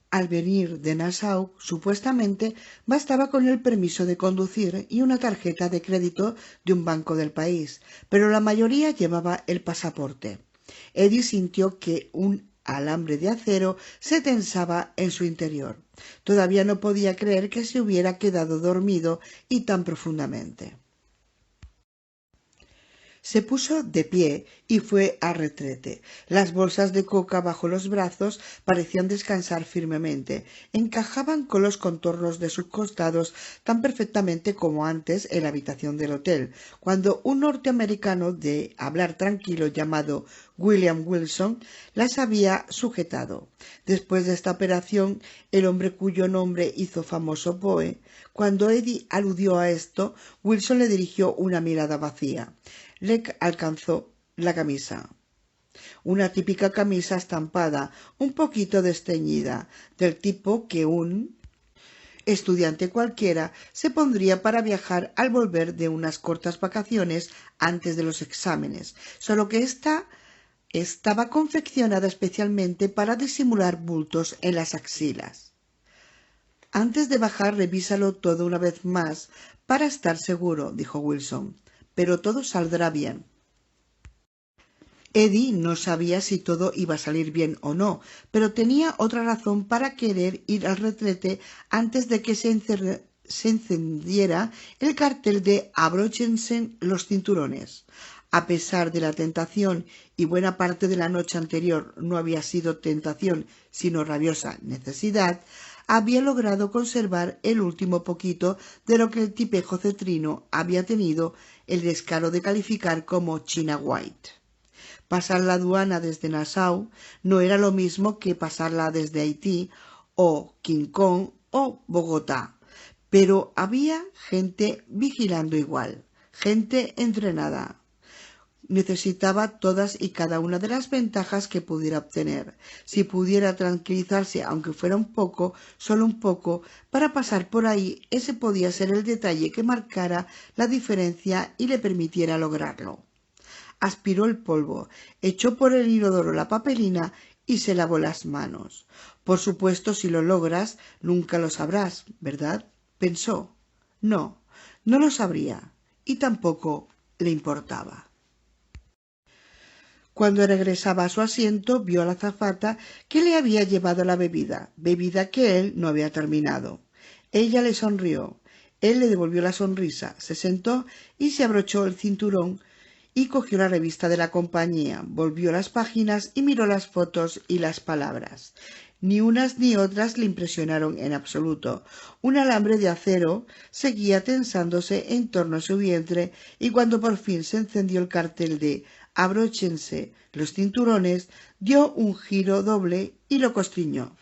Al venir de Nassau, supuestamente, bastaba con el permiso de conducir y una tarjeta de crédito de un banco del país, pero la mayoría llevaba el pasaporte. Eddie sintió que un alambre de acero se tensaba en su interior. Todavía no podía creer que se hubiera quedado dormido y tan profundamente. Se puso de pie y fue al retrete. Las bolsas de coca bajo los brazos parecían descansar firmemente. Encajaban con los contornos de sus costados tan perfectamente como antes en la habitación del hotel, cuando un norteamericano de hablar tranquilo llamado William Wilson las había sujetado. Después de esta operación, el hombre cuyo nombre hizo famoso Poe, cuando Eddie aludió a esto, Wilson le dirigió una mirada vacía. Le alcanzó la camisa. Una típica camisa estampada, un poquito desteñida, del tipo que un estudiante cualquiera se pondría para viajar al volver de unas cortas vacaciones antes de los exámenes, solo que esta estaba confeccionada especialmente para disimular bultos en las axilas. Antes de bajar, revísalo todo una vez más para estar seguro, dijo Wilson, pero todo saldrá bien. Eddie no sabía si todo iba a salir bien o no, pero tenía otra razón para querer ir al retrete antes de que se encendiera el cartel de abróchense los cinturones. A pesar de la tentación, y buena parte de la noche anterior no había sido tentación, sino rabiosa necesidad, había logrado conservar el último poquito de lo que el tipejo cetrino había tenido el descaro de calificar como China White. Pasar la aduana desde Nassau no era lo mismo que pasarla desde Haití o King Kong o Bogotá, pero había gente vigilando igual, gente entrenada. Necesitaba todas y cada una de las ventajas que pudiera obtener. Si pudiera tranquilizarse, aunque fuera un poco, solo un poco, para pasar por ahí, ese podía ser el detalle que marcara la diferencia y le permitiera lograrlo. Aspiró el polvo, echó por el inodoro la papelina y se lavó las manos. Por supuesto, si lo logras, nunca lo sabrás, ¿verdad? Pensó. No, no lo sabría, y tampoco le importaba. Cuando regresaba a su asiento, vio a la azafata que le había llevado la bebida que él no había terminado. Ella le sonrió. Él le devolvió la sonrisa, se sentó y se abrochó el cinturón y cogió la revista de la compañía, volvió las páginas y miró las fotos y las palabras. Ni unas ni otras le impresionaron en absoluto. Un alambre de acero seguía tensándose en torno a su vientre y cuando por fin se encendió el cartel de «Abróchense los cinturones», dio un giro doble y lo constriñó.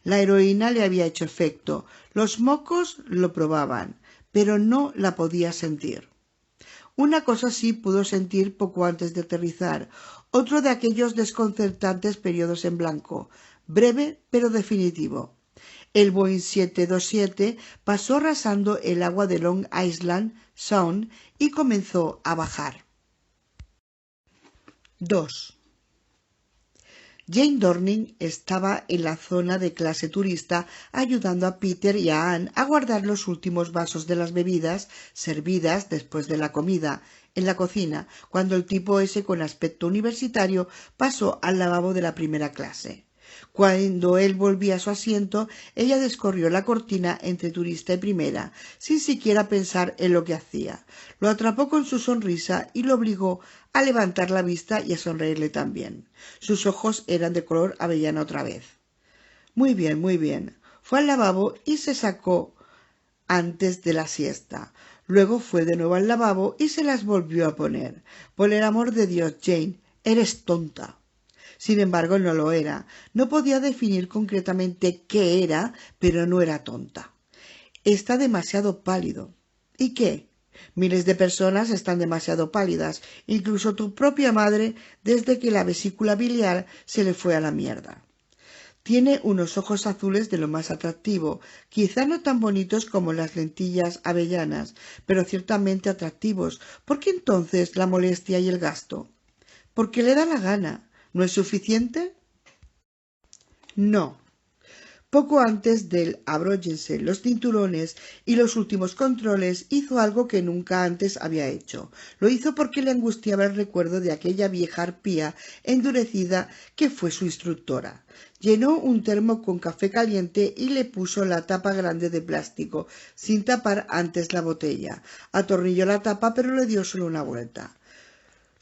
La heroína le había hecho efecto. Los mocos lo probaban, pero no la podía sentir. Una cosa sí pudo sentir poco antes de aterrizar, otro de aquellos desconcertantes periodos en blanco, breve pero definitivo. El Boeing 727 pasó rasando el agua de Long Island Sound y comenzó a bajar. 2. Jane Dorning estaba en la zona de clase turista ayudando a Peter y a Anne a guardar los últimos vasos de las bebidas servidas después de la comida en la cocina, cuando el tipo ese con aspecto universitario pasó al lavabo de la primera clase. Cuando él volvía a su asiento, ella descorrió la cortina entre turista y primera, sin siquiera pensar en lo que hacía. Lo atrapó con su sonrisa y lo obligó a levantar la vista y a sonreírle también. Sus ojos eran de color avellana otra vez. Muy bien, muy bien. Fue al lavabo y se sacó antes de la siesta. Luego fue de nuevo al lavabo y se las volvió a poner. Por el amor de Dios, Jane, eres tonta. Sin embargo, no lo era. No podía definir concretamente qué era, pero no era tonta. Está demasiado pálido. ¿Y qué? Miles de personas están demasiado pálidas, incluso tu propia madre, desde que la vesícula biliar se le fue a la mierda. Tiene unos ojos azules de lo más atractivo, quizá no tan bonitos como las lentillas avellanas, pero ciertamente atractivos. ¿Por qué entonces la molestia y el gasto? Porque le da la gana. ¿No es suficiente? No. Poco antes del abróchense los cinturones y los últimos controles, hizo algo que nunca antes había hecho. Lo hizo porque le angustiaba el recuerdo de aquella vieja arpía endurecida que fue su instructora. Llenó un termo con café caliente y le puso la tapa grande de plástico, sin tapar antes la botella. Atornilló la tapa, pero le dio solo una vuelta.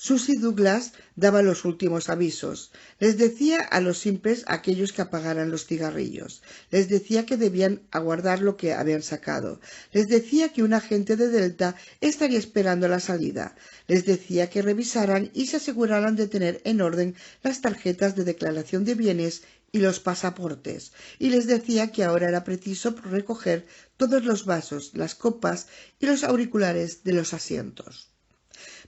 Susie Douglas daba los últimos avisos. Les decía a los simples aquellos que apagaran los cigarrillos. Les decía que debían aguardar lo que habían sacado. Les decía que un agente de Delta estaría esperando la salida. Les decía que revisaran y se aseguraran de tener en orden las tarjetas de declaración de bienes y los pasaportes. Y les decía que ahora era preciso recoger todos los vasos, las copas y los auriculares de los asientos.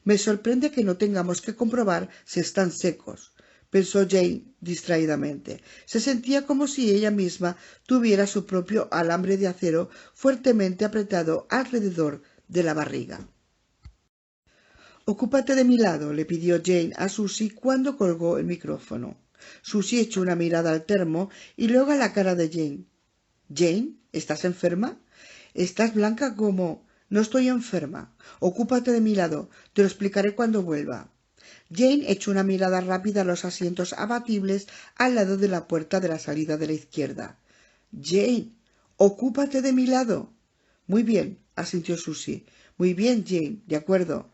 Me sorprende que no tengamos que comprobar si están secos, pensó Jane distraídamente. Se sentía como si ella misma tuviera su propio alambre de acero fuertemente apretado alrededor de la barriga. «Ocúpate de mi lado», le pidió Jane a Susie cuando colgó el micrófono. Susie echó una mirada al termo y luego a la cara de Jane. «Jane, ¿estás enferma? Estás blanca como...» «No estoy enferma. Ocúpate de mi lado. Te lo explicaré cuando vuelva». Jane echó una mirada rápida a los asientos abatibles al lado de la puerta de la salida de la izquierda. «Jane, ocúpate de mi lado». «Muy bien», asintió Susie. «Muy bien, Jane. De acuerdo».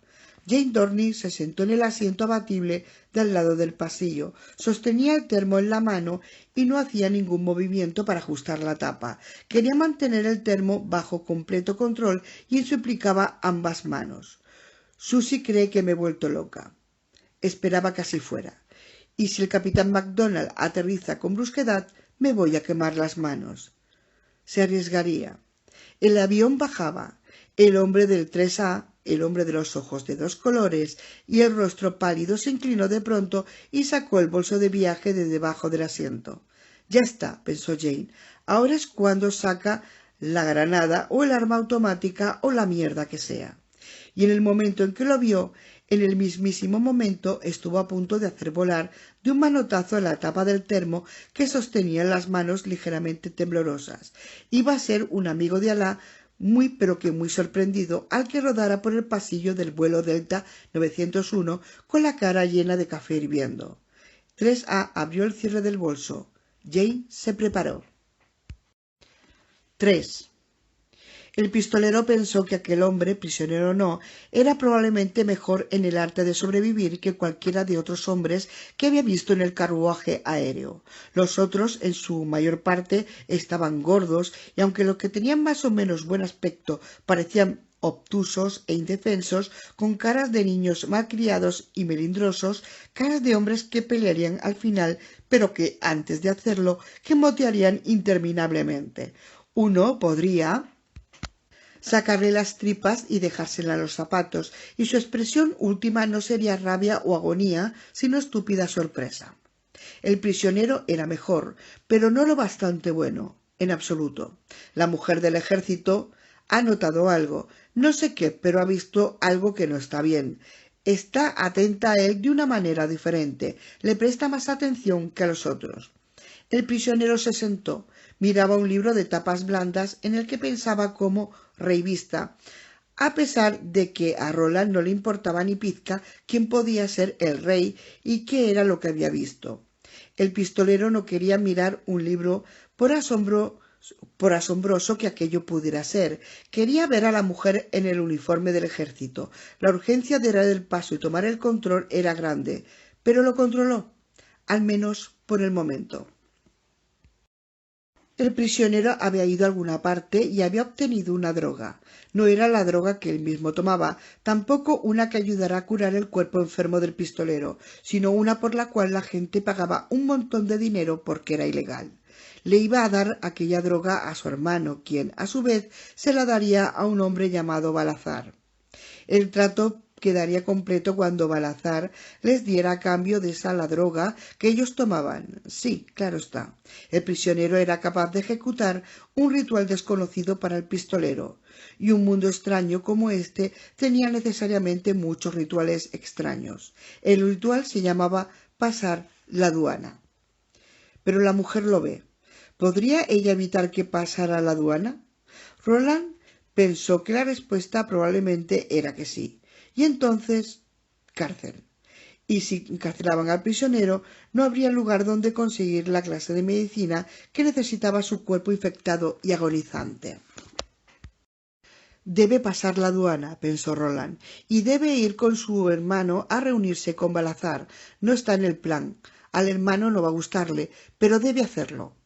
Jane Dorney se sentó en el asiento abatible de al lado del pasillo, sostenía el termo en la mano y no hacía ningún movimiento para ajustar la tapa. Quería mantener el termo bajo completo control y eso implicaba ambas manos. «Susie cree que me he vuelto loca». Esperaba que así fuera. «Y si el capitán MacDonald aterriza con brusquedad, me voy a quemar las manos». Se arriesgaría. El avión bajaba. El hombre del 3A, el hombre de los ojos de dos colores y el rostro pálido, se inclinó de pronto y sacó el bolso de viaje de debajo del asiento. «Ya está», pensó Jane. «Ahora es cuando saca la granada o el arma automática o la mierda que sea». Y en el momento en que lo vio, en el mismísimo momento, estuvo a punto de hacer volar de un manotazo la tapa del termo que sostenía en las manos ligeramente temblorosas. Iba a ser un amigo de Alá, muy pero que muy sorprendido al que rodara por el pasillo del vuelo Delta 901 con la cara llena de café hirviendo. 3A abrió el cierre del bolso. Jane se preparó. 3. El pistolero pensó que aquel hombre, prisionero o no, era probablemente mejor en el arte de sobrevivir que cualquiera de otros hombres que había visto en el carruaje aéreo. Los otros, en su mayor parte, estaban gordos y aunque los que tenían más o menos buen aspecto parecían obtusos e indefensos, con caras de niños malcriados y melindrosos, caras de hombres que pelearían al final, pero que, antes de hacerlo, gemotearían interminablemente. Uno podría sacarle las tripas y dejársela a los zapatos, y su expresión última no sería rabia o agonía, sino estúpida sorpresa. El prisionero era mejor, pero no lo bastante bueno, en absoluto. La mujer del ejército ha notado algo, no sé qué, pero ha visto algo que no está bien. Está atenta a él de una manera diferente, le presta más atención que a los otros. El prisionero se sentó, miraba un libro de tapas blandas en el que pensaba como revista, a pesar de que a Roland no le importaba ni pizca quién podía ser el rey y qué era lo que había visto. El pistolero no quería mirar un libro por asombroso que aquello pudiera ser. Quería ver a la mujer en el uniforme del ejército. La urgencia de dar el paso y tomar el control era grande, pero lo controló, al menos por el momento. El prisionero había ido a alguna parte y había obtenido una droga. No era la droga que él mismo tomaba, tampoco una que ayudara a curar el cuerpo enfermo del pistolero, sino una por la cual la gente pagaba un montón de dinero porque era ilegal. Le iba a dar aquella droga a su hermano, quien, a su vez, se la daría a un hombre llamado Balazar. El trato quedaría completo cuando Balazar les diera a cambio de esa la droga que ellos tomaban. Sí, claro está. El prisionero era capaz de ejecutar un ritual desconocido para el pistolero, y un mundo extraño como este tenía necesariamente muchos rituales extraños. El ritual se llamaba pasar la aduana. Pero la mujer lo ve. ¿Podría ella evitar que pasara la aduana? Roland pensó que la respuesta probablemente era que sí. Y entonces, cárcel. Y si encarcelaban al prisionero, no habría lugar donde conseguir la clase de medicina que necesitaba su cuerpo infectado y agonizante. Debe pasar la aduana, pensó Roland, y debe ir con su hermano a reunirse con Balazar. No está en el plan. Al hermano no va a gustarle, pero debe hacerlo.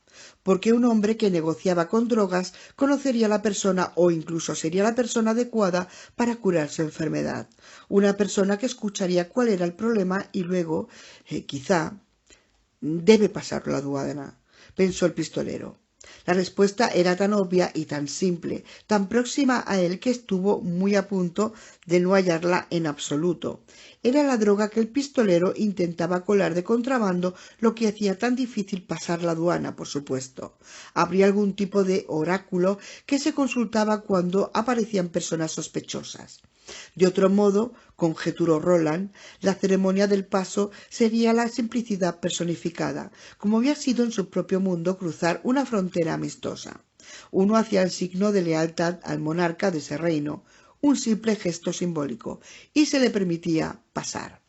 Porque un hombre que negociaba con drogas conocería a la persona o incluso sería la persona adecuada para curar su enfermedad. Una persona que escucharía cuál era el problema y luego, quizá, debe pasar la aduana, pensó el pistolero. La respuesta era tan obvia y tan simple, tan próxima a él que estuvo muy a punto de no hallarla en absoluto. Era la droga que el pistolero intentaba colar de contrabando, lo que hacía tan difícil pasar la aduana, por supuesto. Habría algún tipo de oráculo que se consultaba cuando aparecían personas sospechosas. De otro modo, conjeturó Roland, la ceremonia del paso sería la simplicidad personificada, como había sido en su propio mundo cruzar una frontera amistosa. Uno hacía el signo de lealtad al monarca de ese reino, un simple gesto simbólico, y se le permitía pasar.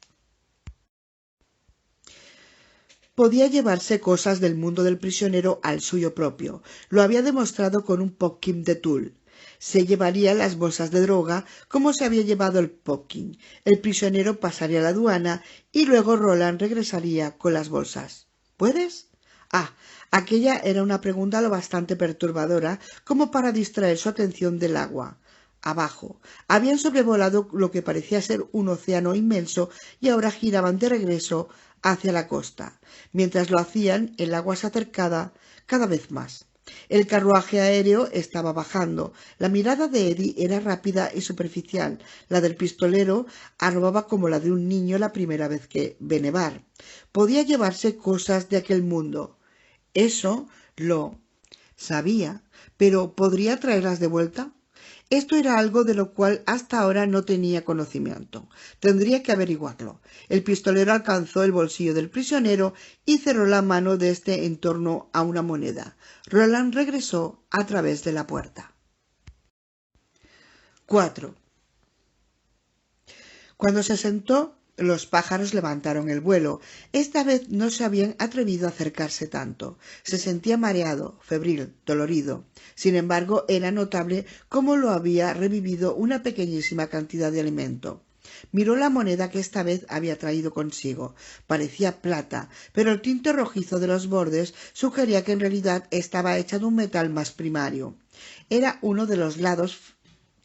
Podía llevarse cosas del mundo del prisionero al suyo propio. Lo había demostrado con un popkin de tul. Se llevaría las bolsas de droga como se había llevado el popkin. El prisionero pasaría la aduana y luego Roland regresaría con las bolsas. ¿Puedes? Aquella era una pregunta lo bastante perturbadora como para distraer su atención del agua. Abajo. Habían sobrevolado lo que parecía ser un océano inmenso y ahora giraban de regreso hacia la costa. Mientras lo hacían, el agua se acercaba cada vez más. El carruaje aéreo estaba bajando. La mirada de Eddie era rápida y superficial. La del pistolero arrobaba como la de un niño la primera vez que ve nevar. Podía llevarse cosas de aquel mundo. Eso lo sabía, pero ¿podría traerlas de vuelta? Esto era algo de lo cual hasta ahora no tenía conocimiento. Tendría que averiguarlo. El pistolero alcanzó el bolsillo del prisionero y cerró la mano de éste en torno a una moneda. Roland regresó a través de la puerta. 4. Cuando se sentó, los pájaros levantaron el vuelo. Esta vez no se habían atrevido a acercarse tanto. Se sentía mareado, febril, dolorido. Sin embargo, era notable cómo lo había revivido una pequeñísima cantidad de alimento. Miró la moneda que esta vez había traído consigo. Parecía plata, pero el tinte rojizo de los bordes sugería que en realidad estaba hecha de un metal más primario. Era uno de los lados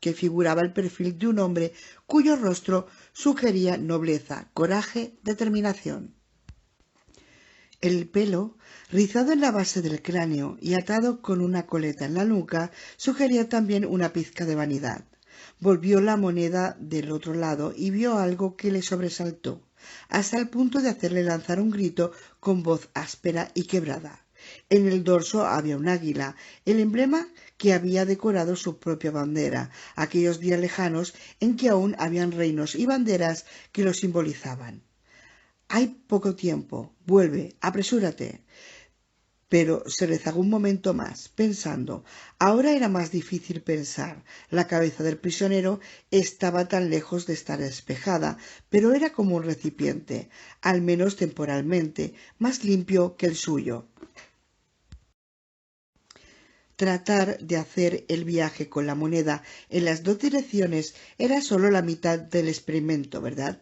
que figuraba el perfil de un hombre cuyo rostro sugería nobleza, coraje, determinación. El pelo, rizado en la base del cráneo y atado con una coleta en la nuca, sugería también una pizca de vanidad. Volvió la moneda del otro lado y vio algo que le sobresaltó, hasta el punto de hacerle lanzar un grito con voz áspera y quebrada. En el dorso había un águila, el emblema que había decorado su propia bandera, aquellos días lejanos en que aún habían reinos y banderas que lo simbolizaban. Hay poco tiempo, vuelve, apresúrate. Pero se rezagó un momento más, pensando. Ahora era más difícil pensar. La cabeza del prisionero estaba tan lejos de estar despejada, pero era como un recipiente, al menos temporalmente, más limpio que el suyo. Tratar de hacer el viaje con la moneda en las dos direcciones era solo la mitad del experimento, ¿verdad?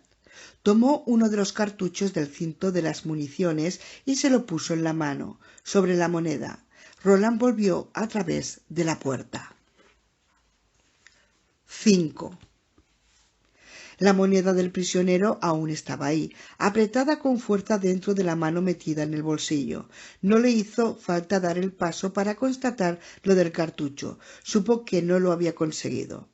Tomó uno de los cartuchos del cinto de las municiones y se lo puso en la mano, sobre la moneda. Roland volvió a través de la puerta. 5. La moneda del prisionero aún estaba ahí, apretada con fuerza dentro de la mano metida en el bolsillo. No le hizo falta dar el paso para constatar lo del cartucho. Supo que no lo había conseguido.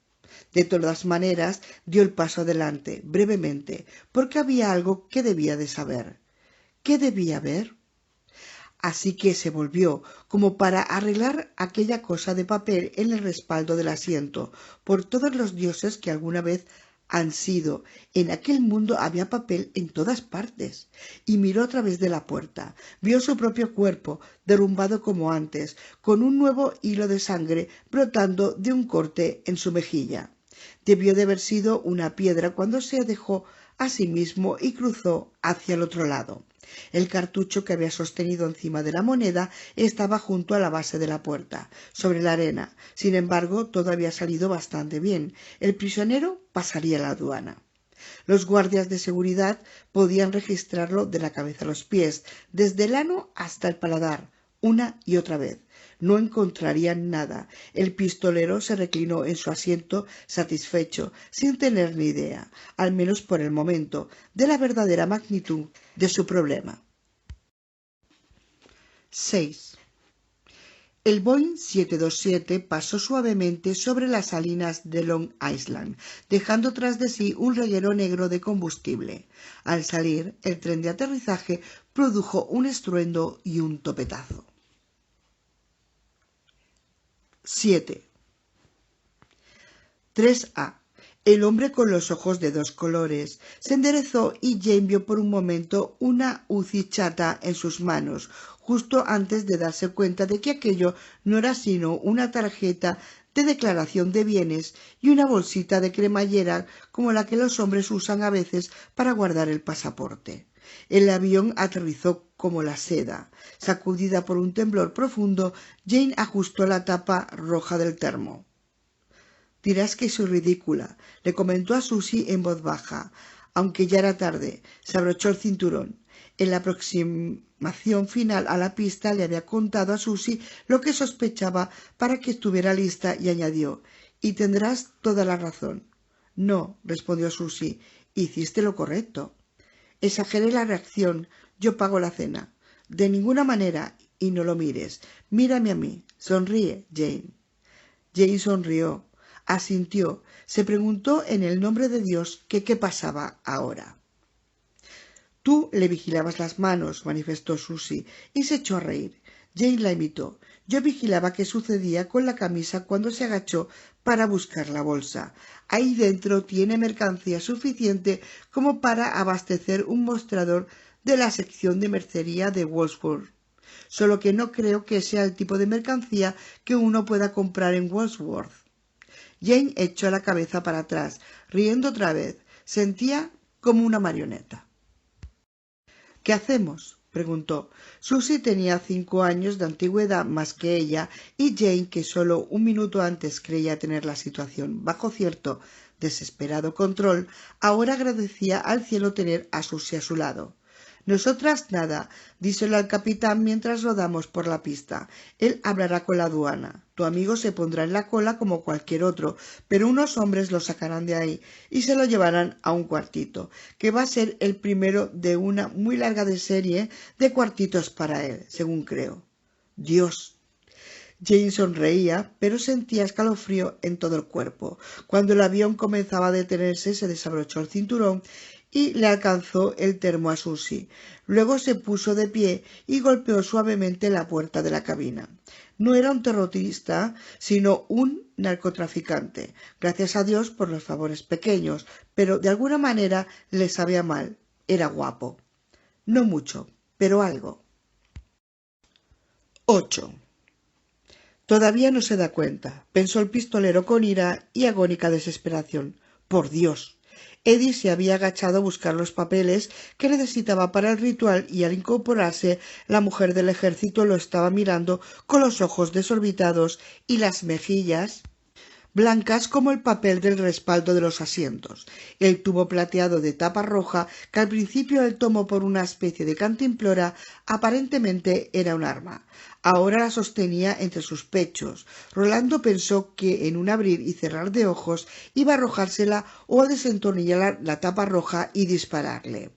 De todas maneras, dio el paso adelante, brevemente, porque había algo que debía de saber. ¿Qué debía ver? Así que se volvió, como para arreglar aquella cosa de papel en el respaldo del asiento. Por todos los dioses que alguna vez han sido. En aquel mundo había papel en todas partes. Y miró a través de la puerta. Vio su propio cuerpo, derrumbado como antes, con un nuevo hilo de sangre brotando de un corte en su mejilla. Debió de haber sido una piedra cuando se dejó a sí mismo y cruzó hacia el otro lado. El cartucho que había sostenido encima de la moneda estaba junto a la base de la puerta, sobre la arena. Sin embargo, todo había salido bastante bien. El prisionero pasaría la aduana. Los guardias de seguridad podían registrarlo de la cabeza a los pies, desde el ano hasta el paladar, una y otra vez. No encontrarían nada. El pistolero se reclinó en su asiento satisfecho, sin tener ni idea, al menos por el momento, de la verdadera magnitud de su problema. 6. El Boeing 727 pasó suavemente sobre las salinas de Long Island, dejando tras de sí un reguero negro de combustible. Al salir, el tren de aterrizaje produjo un estruendo y un topetazo. 7. 3A. El hombre con los ojos de dos colores se enderezó y Jane vio por un momento una Uzi chata en sus manos, justo antes de darse cuenta de que aquello no era sino una tarjeta de declaración de bienes y una bolsita de cremallera como la que los hombres usan a veces para guardar el pasaporte. El avión aterrizó como la seda. Sacudida por un temblor profundo, Jane ajustó la tapa roja del termo. «Dirás que soy ridícula», le comentó a Susie en voz baja, aunque ya era tarde. Se abrochó el cinturón. En la aproximación final a la pista le había contado a Susie lo que sospechaba para que estuviera lista y añadió: «Y tendrás toda la razón». «No», respondió Susie, «hiciste lo correcto». «Exageré la reacción. Yo pago la cena». «De ninguna manera, y no lo mires. Mírame a mí. Sonríe, Jane». Jane sonrió. Asintió. Se preguntó en el nombre de Dios que qué pasaba ahora. «Tú le vigilabas las manos», manifestó Susie, y se echó a reír. Jane la imitó. «Yo vigilaba qué sucedía con la camisa cuando se agachó para buscar la bolsa. Ahí dentro tiene mercancía suficiente como para abastecer un mostrador de la sección de mercería de Wandsworth. Solo que no creo que sea el tipo de mercancía que uno pueda comprar en Wandsworth». Jane echó la cabeza para atrás, riendo otra vez. Sentía como una marioneta. «¿Qué hacemos?», preguntó. Susie tenía 5 años de antigüedad más que ella, y Jane, que solo un minuto antes creía tener la situación bajo cierto desesperado control, ahora agradecía al cielo tener a Susie a su lado. «Nosotras nada», díselo al capitán mientras rodamos por la pista. «Él hablará con la aduana. Tu amigo se pondrá en la cola como cualquier otro, pero unos hombres lo sacarán de ahí y se lo llevarán a un cuartito, que va a ser el primero de una muy larga serie de cuartitos para él, según creo». «Dios». Jane sonreía, pero sentía escalofrío en todo el cuerpo. Cuando el avión comenzaba a detenerse, se desabrochó el cinturón y le alcanzó el termo a Susie. Luego se puso de pie y golpeó suavemente la puerta de la cabina. No era un terrorista, sino un narcotraficante. Gracias a Dios por los favores pequeños, pero de alguna manera le sabía mal. Era guapo. No mucho, pero algo. 8. Todavía no se da cuenta, pensó el pistolero con ira y agónica desesperación. Por Dios. Eddie se había agachado a buscar los papeles que necesitaba para el ritual y al incorporarse la mujer del ejército lo estaba mirando con los ojos desorbitados y las mejillas blancas como el papel del respaldo de los asientos. El tubo plateado de tapa roja, que al principio él tomó por una especie de cantimplora, aparentemente era un arma. Ahora la sostenía entre sus pechos. Rolando pensó que en un abrir y cerrar de ojos iba a arrojársela o a desentornillar la tapa roja y dispararle.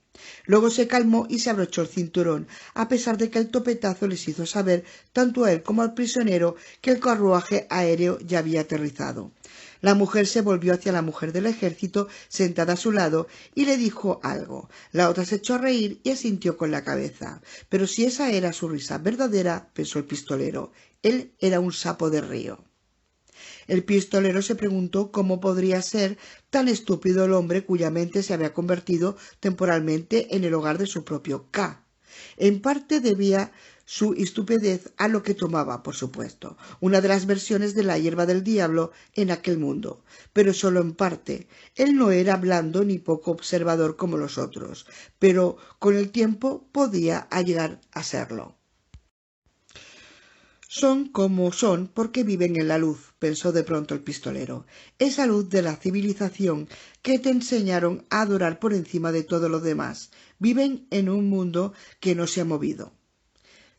Luego se calmó y se abrochó el cinturón, a pesar de que el topetazo les hizo saber, tanto a él como al prisionero, que el carruaje aéreo ya había aterrizado. La mujer se volvió hacia la mujer del ejército, sentada a su lado, y le dijo algo. La otra se echó a reír y asintió con la cabeza. Pero si esa era su risa verdadera, pensó el pistolero, él era un sapo de río. El pistolero se preguntó cómo podría ser tan estúpido el hombre cuya mente se había convertido temporalmente en el hogar de su propio K. En parte debía su estupidez a lo que tomaba, por supuesto, una de las versiones de la hierba del diablo en aquel mundo, pero solo en parte. Él no era blando ni poco observador como los otros, pero con el tiempo podía llegar a serlo. Son como son porque viven en la luz, pensó de pronto el pistolero, esa luz de la civilización que te enseñaron a adorar por encima de todo lo demás. Viven en un mundo que no se ha movido.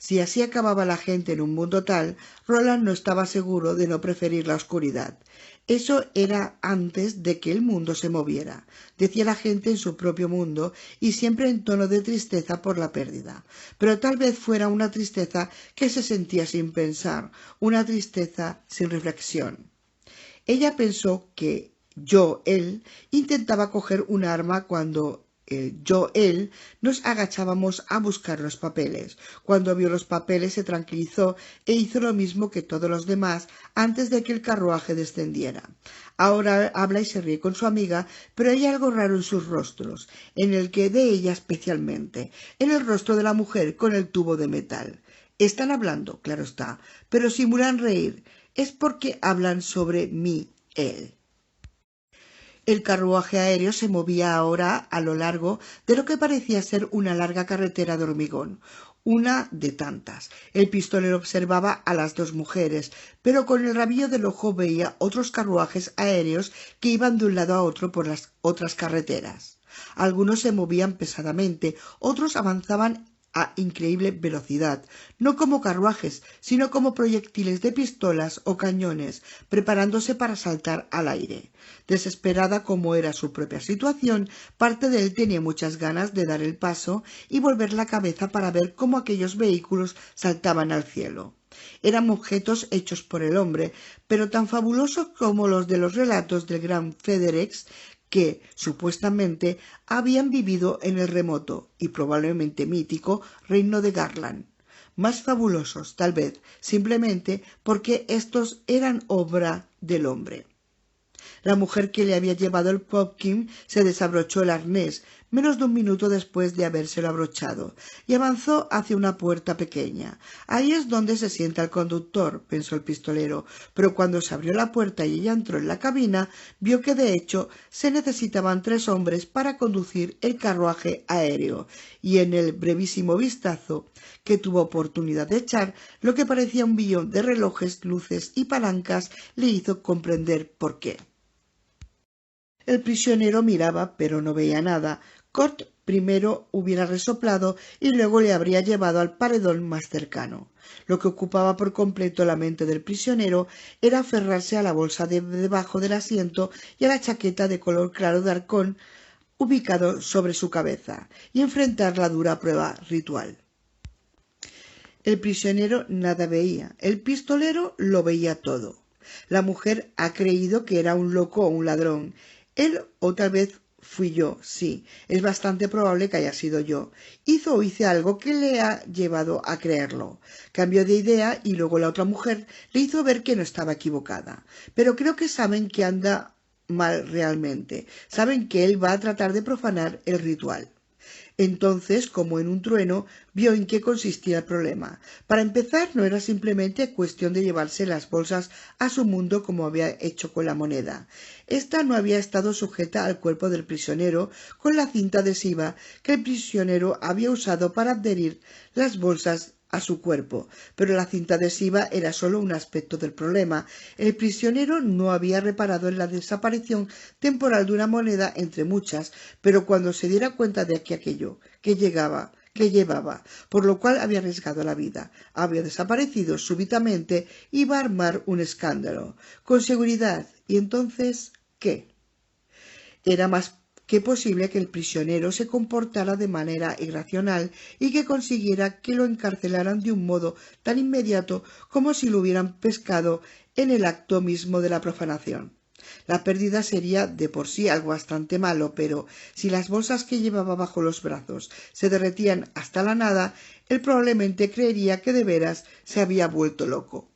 Si así acababa la gente en un mundo tal, Roland no estaba seguro de no preferir la oscuridad. Eso era antes de que el mundo se moviera, decía la gente en su propio mundo y siempre en tono de tristeza por la pérdida. Pero tal vez fuera una tristeza que se sentía sin pensar, una tristeza sin reflexión. Ella pensó que él, intentaba coger un arma cuando él, nos agachábamos a buscar los papeles. Cuando vio los papeles se tranquilizó e hizo lo mismo que todos los demás antes de que el carruaje descendiera. Ahora habla y se ríe con su amiga, pero hay algo raro en sus rostros, en el que de ella especialmente, en el rostro de la mujer con el tubo de metal. Están hablando, claro está, pero simulan reír. Es porque hablan sobre él. El carruaje aéreo se movía ahora a lo largo de lo que parecía ser una larga carretera de hormigón, una de tantas. El pistolero observaba a las dos mujeres, pero con el rabillo del ojo veía otros carruajes aéreos que iban de un lado a otro por las otras carreteras. Algunos se movían pesadamente, otros avanzaban a increíble velocidad, no como carruajes, sino como proyectiles de pistolas o cañones, preparándose para saltar al aire. Desesperada como era su propia situación, parte de él tenía muchas ganas de dar el paso y volver la cabeza para ver cómo aquellos vehículos saltaban al cielo. Eran objetos hechos por el hombre, pero tan fabulosos como los de los relatos del gran Federex, que, supuestamente, habían vivido en el remoto y probablemente mítico reino de Garland. Más fabulosos, tal vez, simplemente porque estos eran obra del hombre. La mujer que le había llevado el Popkin se desabrochó el arnés menos de un minuto después de habérselo abrochado y avanzó hacia una puerta pequeña. Ahí es donde se sienta el conductor, pensó el pistolero, pero cuando se abrió la puerta y ella entró en la cabina, vio que de hecho se necesitaban 3 hombres para conducir el carruaje aéreo, y en el brevísimo vistazo que tuvo oportunidad de echar, lo que parecía un billón de relojes, luces y palancas le hizo comprender por qué. El prisionero miraba, pero no veía nada. Cort primero hubiera resoplado y luego le habría llevado al paredón más cercano. Lo que ocupaba por completo la mente del prisionero era aferrarse a la bolsa de debajo del asiento y a la chaqueta de color claro de arcón ubicado sobre su cabeza y enfrentar la dura prueba ritual. El prisionero nada veía, el pistolero lo veía todo. La mujer ha creído que era un loco o un ladrón. Él o tal vez fui yo, sí, es bastante probable que haya sido yo. Hizo o hice algo que le ha llevado a creerlo. Cambió de idea y luego la otra mujer le hizo ver que no estaba equivocada. Pero creo que saben que anda mal realmente. Saben que él va a tratar de profanar el ritual. Entonces, como en un trueno, vio en qué consistía el problema. Para empezar, no era simplemente cuestión de llevarse las bolsas a su mundo como había hecho con la moneda. Esta no había estado sujeta al cuerpo del prisionero con la cinta adhesiva que el prisionero había usado para adherir las bolsas a su cuerpo, pero la cinta adhesiva era solo un aspecto del problema. El prisionero no había reparado en la desaparición temporal de una moneda entre muchas, pero cuando se diera cuenta de que aquello que llevaba, por lo cual había arriesgado la vida, había desaparecido súbitamente, iba a armar un escándalo, con seguridad. ¿Y entonces qué? Era más que posible que el prisionero se comportara de manera irracional y que consiguiera que lo encarcelaran de un modo tan inmediato como si lo hubieran pescado en el acto mismo de la profanación. La pérdida sería de por sí algo bastante malo, pero si las bolsas que llevaba bajo los brazos se derretían hasta la nada, él probablemente creería que de veras se había vuelto loco.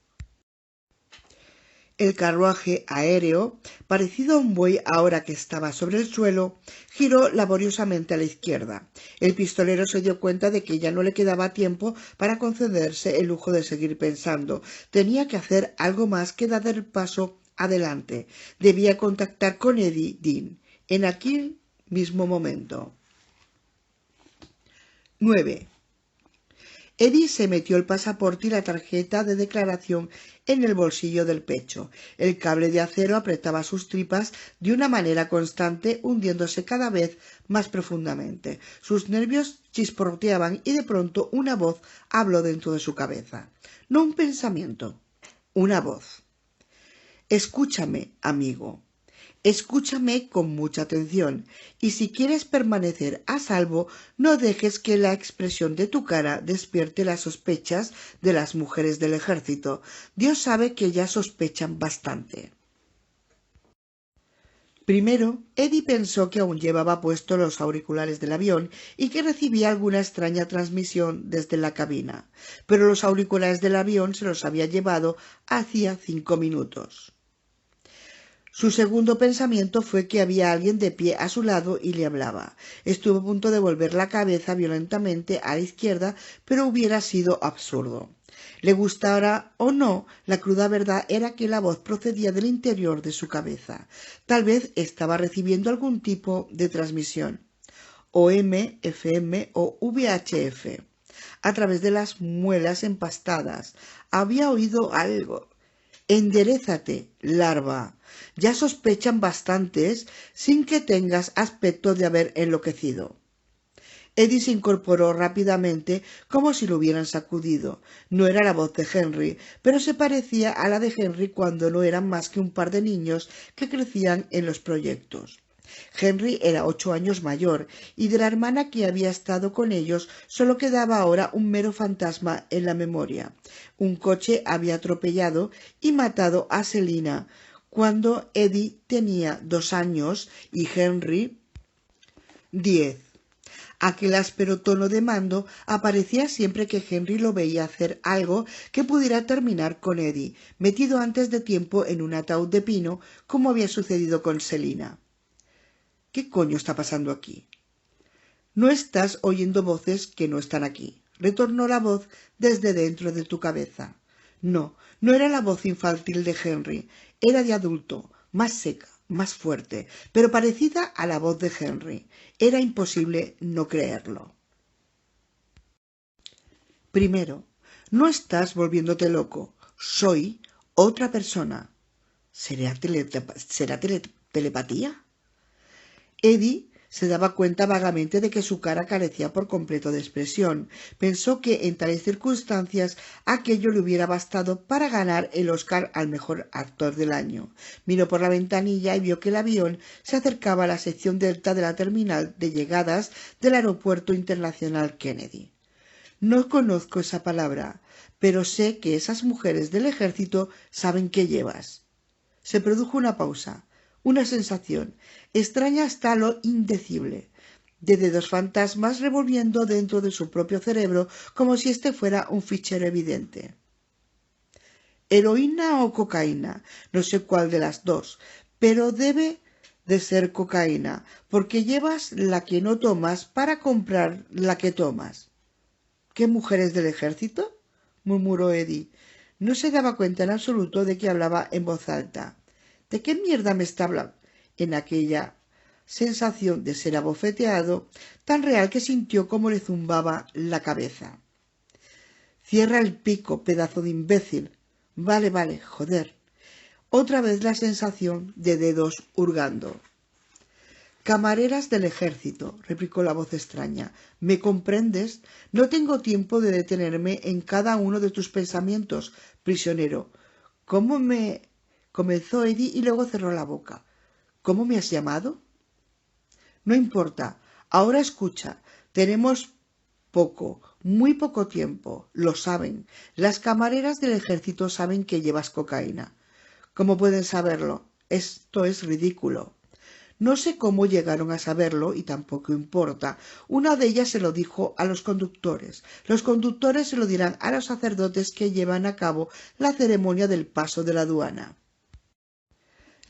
El carruaje aéreo, parecido a un buey ahora que estaba sobre el suelo, giró laboriosamente a la izquierda. El pistolero se dio cuenta de que ya no le quedaba tiempo para concederse el lujo de seguir pensando. Tenía que hacer algo más que dar el paso adelante. Debía contactar con Eddie Dean en aquel mismo momento. 9. Eddie se metió el pasaporte y la tarjeta de declaración en el bolsillo del pecho. El cable de acero apretaba sus tripas de una manera constante, hundiéndose cada vez más profundamente. Sus nervios chisporroteaban y de pronto una voz habló dentro de su cabeza. No un pensamiento, una voz. Escúchame, amigo. Escúchame con mucha atención, y si quieres permanecer a salvo, no dejes que la expresión de tu cara despierte las sospechas de las mujeres del ejército. Dios sabe que ya sospechan bastante. Primero, Eddie pensó que aún llevaba puestos los auriculares del avión y que recibía alguna extraña transmisión desde la cabina, pero los auriculares del avión se los había llevado hacía 5 minutos. Su segundo pensamiento fue que había alguien de pie a su lado y le hablaba. Estuvo a punto de volver la cabeza violentamente a la izquierda, pero hubiera sido absurdo. Le gustara o no, la cruda verdad era que la voz procedía del interior de su cabeza. Tal vez estaba recibiendo algún tipo de transmisión, OM, FM o VHF, a través de las muelas empastadas. Había oído algo. Enderézate, larva. Ya sospechan bastantes sin que tengas aspecto de haber enloquecido. Eddie se incorporó rápidamente como si lo hubieran sacudido. No era la voz de Henry, pero se parecía a la de Henry cuando no eran más que un par de niños que crecían en los proyectos. Henry era 8 años mayor, y de la hermana que había estado con ellos solo quedaba ahora un mero fantasma en la memoria. Un coche había atropellado y matado a Selina cuando Eddie tenía 2 años y Henry 10. Aquel áspero tono de mando aparecía siempre que Henry lo veía hacer algo que pudiera terminar con Eddie, metido antes de tiempo en un ataúd de pino, como había sucedido con Selina. ¿Qué coño está pasando aquí? No estás oyendo voces que no están aquí, retornó la voz desde dentro de tu cabeza. No, no era la voz infantil de Henry, era de adulto, más seca, más fuerte, pero parecida a la voz de Henry. Era imposible no creerlo. Primero, no estás volviéndote loco. Soy otra persona. ¿Será telepatía? Eddie se daba cuenta vagamente de que su cara carecía por completo de expresión. Pensó que en tales circunstancias aquello le hubiera bastado para ganar el Oscar al mejor actor del año. Miró por la ventanilla y vio que el avión se acercaba a la sección delta de la terminal de llegadas del Aeropuerto Internacional Kennedy. No conozco esa palabra, pero sé que esas mujeres del ejército saben qué llevas. Se produjo una pausa. Una sensación, extraña hasta lo indecible, de dedos fantasmas revolviendo dentro de su propio cerebro como si este fuera un fichero evidente. ¿Heroína o cocaína? No sé cuál de las dos, pero debe de ser cocaína, porque llevas la que no tomas para comprar la que tomas. ¿Qué mujeres del ejército? Murmuró Eddie. No se daba cuenta en absoluto de que hablaba en voz alta. ¿De qué mierda me está hablando? En aquella sensación de ser abofeteado, tan real que sintió como le zumbaba la cabeza. Cierra el pico, pedazo de imbécil. Vale, joder. Otra vez la sensación de dedos hurgando. Camareras del ejército, replicó la voz extraña. ¿Me comprendes? No tengo tiempo de detenerme en cada uno de tus pensamientos, prisionero. ¿Cómo me...? Comenzó Eddie y luego cerró la boca. ¿Cómo me has llamado? No importa. Ahora escucha. Tenemos muy poco tiempo. Lo saben. Las camareras del ejército saben que llevas cocaína. ¿Cómo pueden saberlo? Esto es ridículo. No sé cómo llegaron a saberlo y tampoco importa. Una de ellas se lo dijo a los conductores. Los conductores se lo dirán a los sacerdotes que llevan a cabo la ceremonia del paso de la aduana.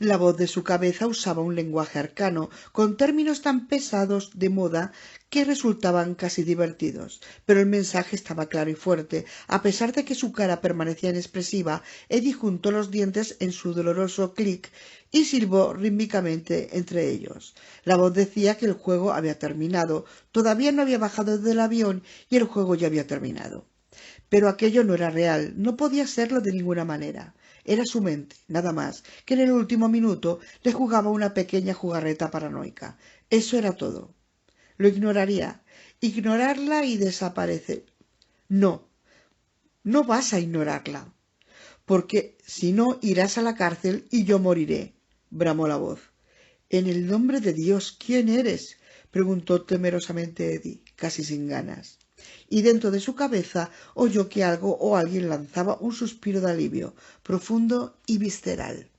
La voz de su cabeza usaba un lenguaje arcano, con términos tan pesados de moda que resultaban casi divertidos, pero el mensaje estaba claro y fuerte. A pesar de que su cara permanecía inexpresiva, Eddie juntó los dientes en su doloroso clic y silbó rítmicamente entre ellos. La voz decía que el juego había terminado. Todavía no había bajado del avión y el juego ya había terminado. Pero aquello no era real, no podía serlo de ninguna manera. Era su mente, nada más, que en el último minuto le jugaba una pequeña jugarreta paranoica. Eso era todo. Lo ignoraría. Ignorarla y desaparecer. No, no vas a ignorarla, porque si no irás a la cárcel y yo moriré, bramó la voz. En el nombre de Dios, ¿quién eres? Preguntó temerosamente Eddie, casi sin ganas. Y dentro de su cabeza oyó que algo o alguien lanzaba un suspiro de alivio, profundo y visceral.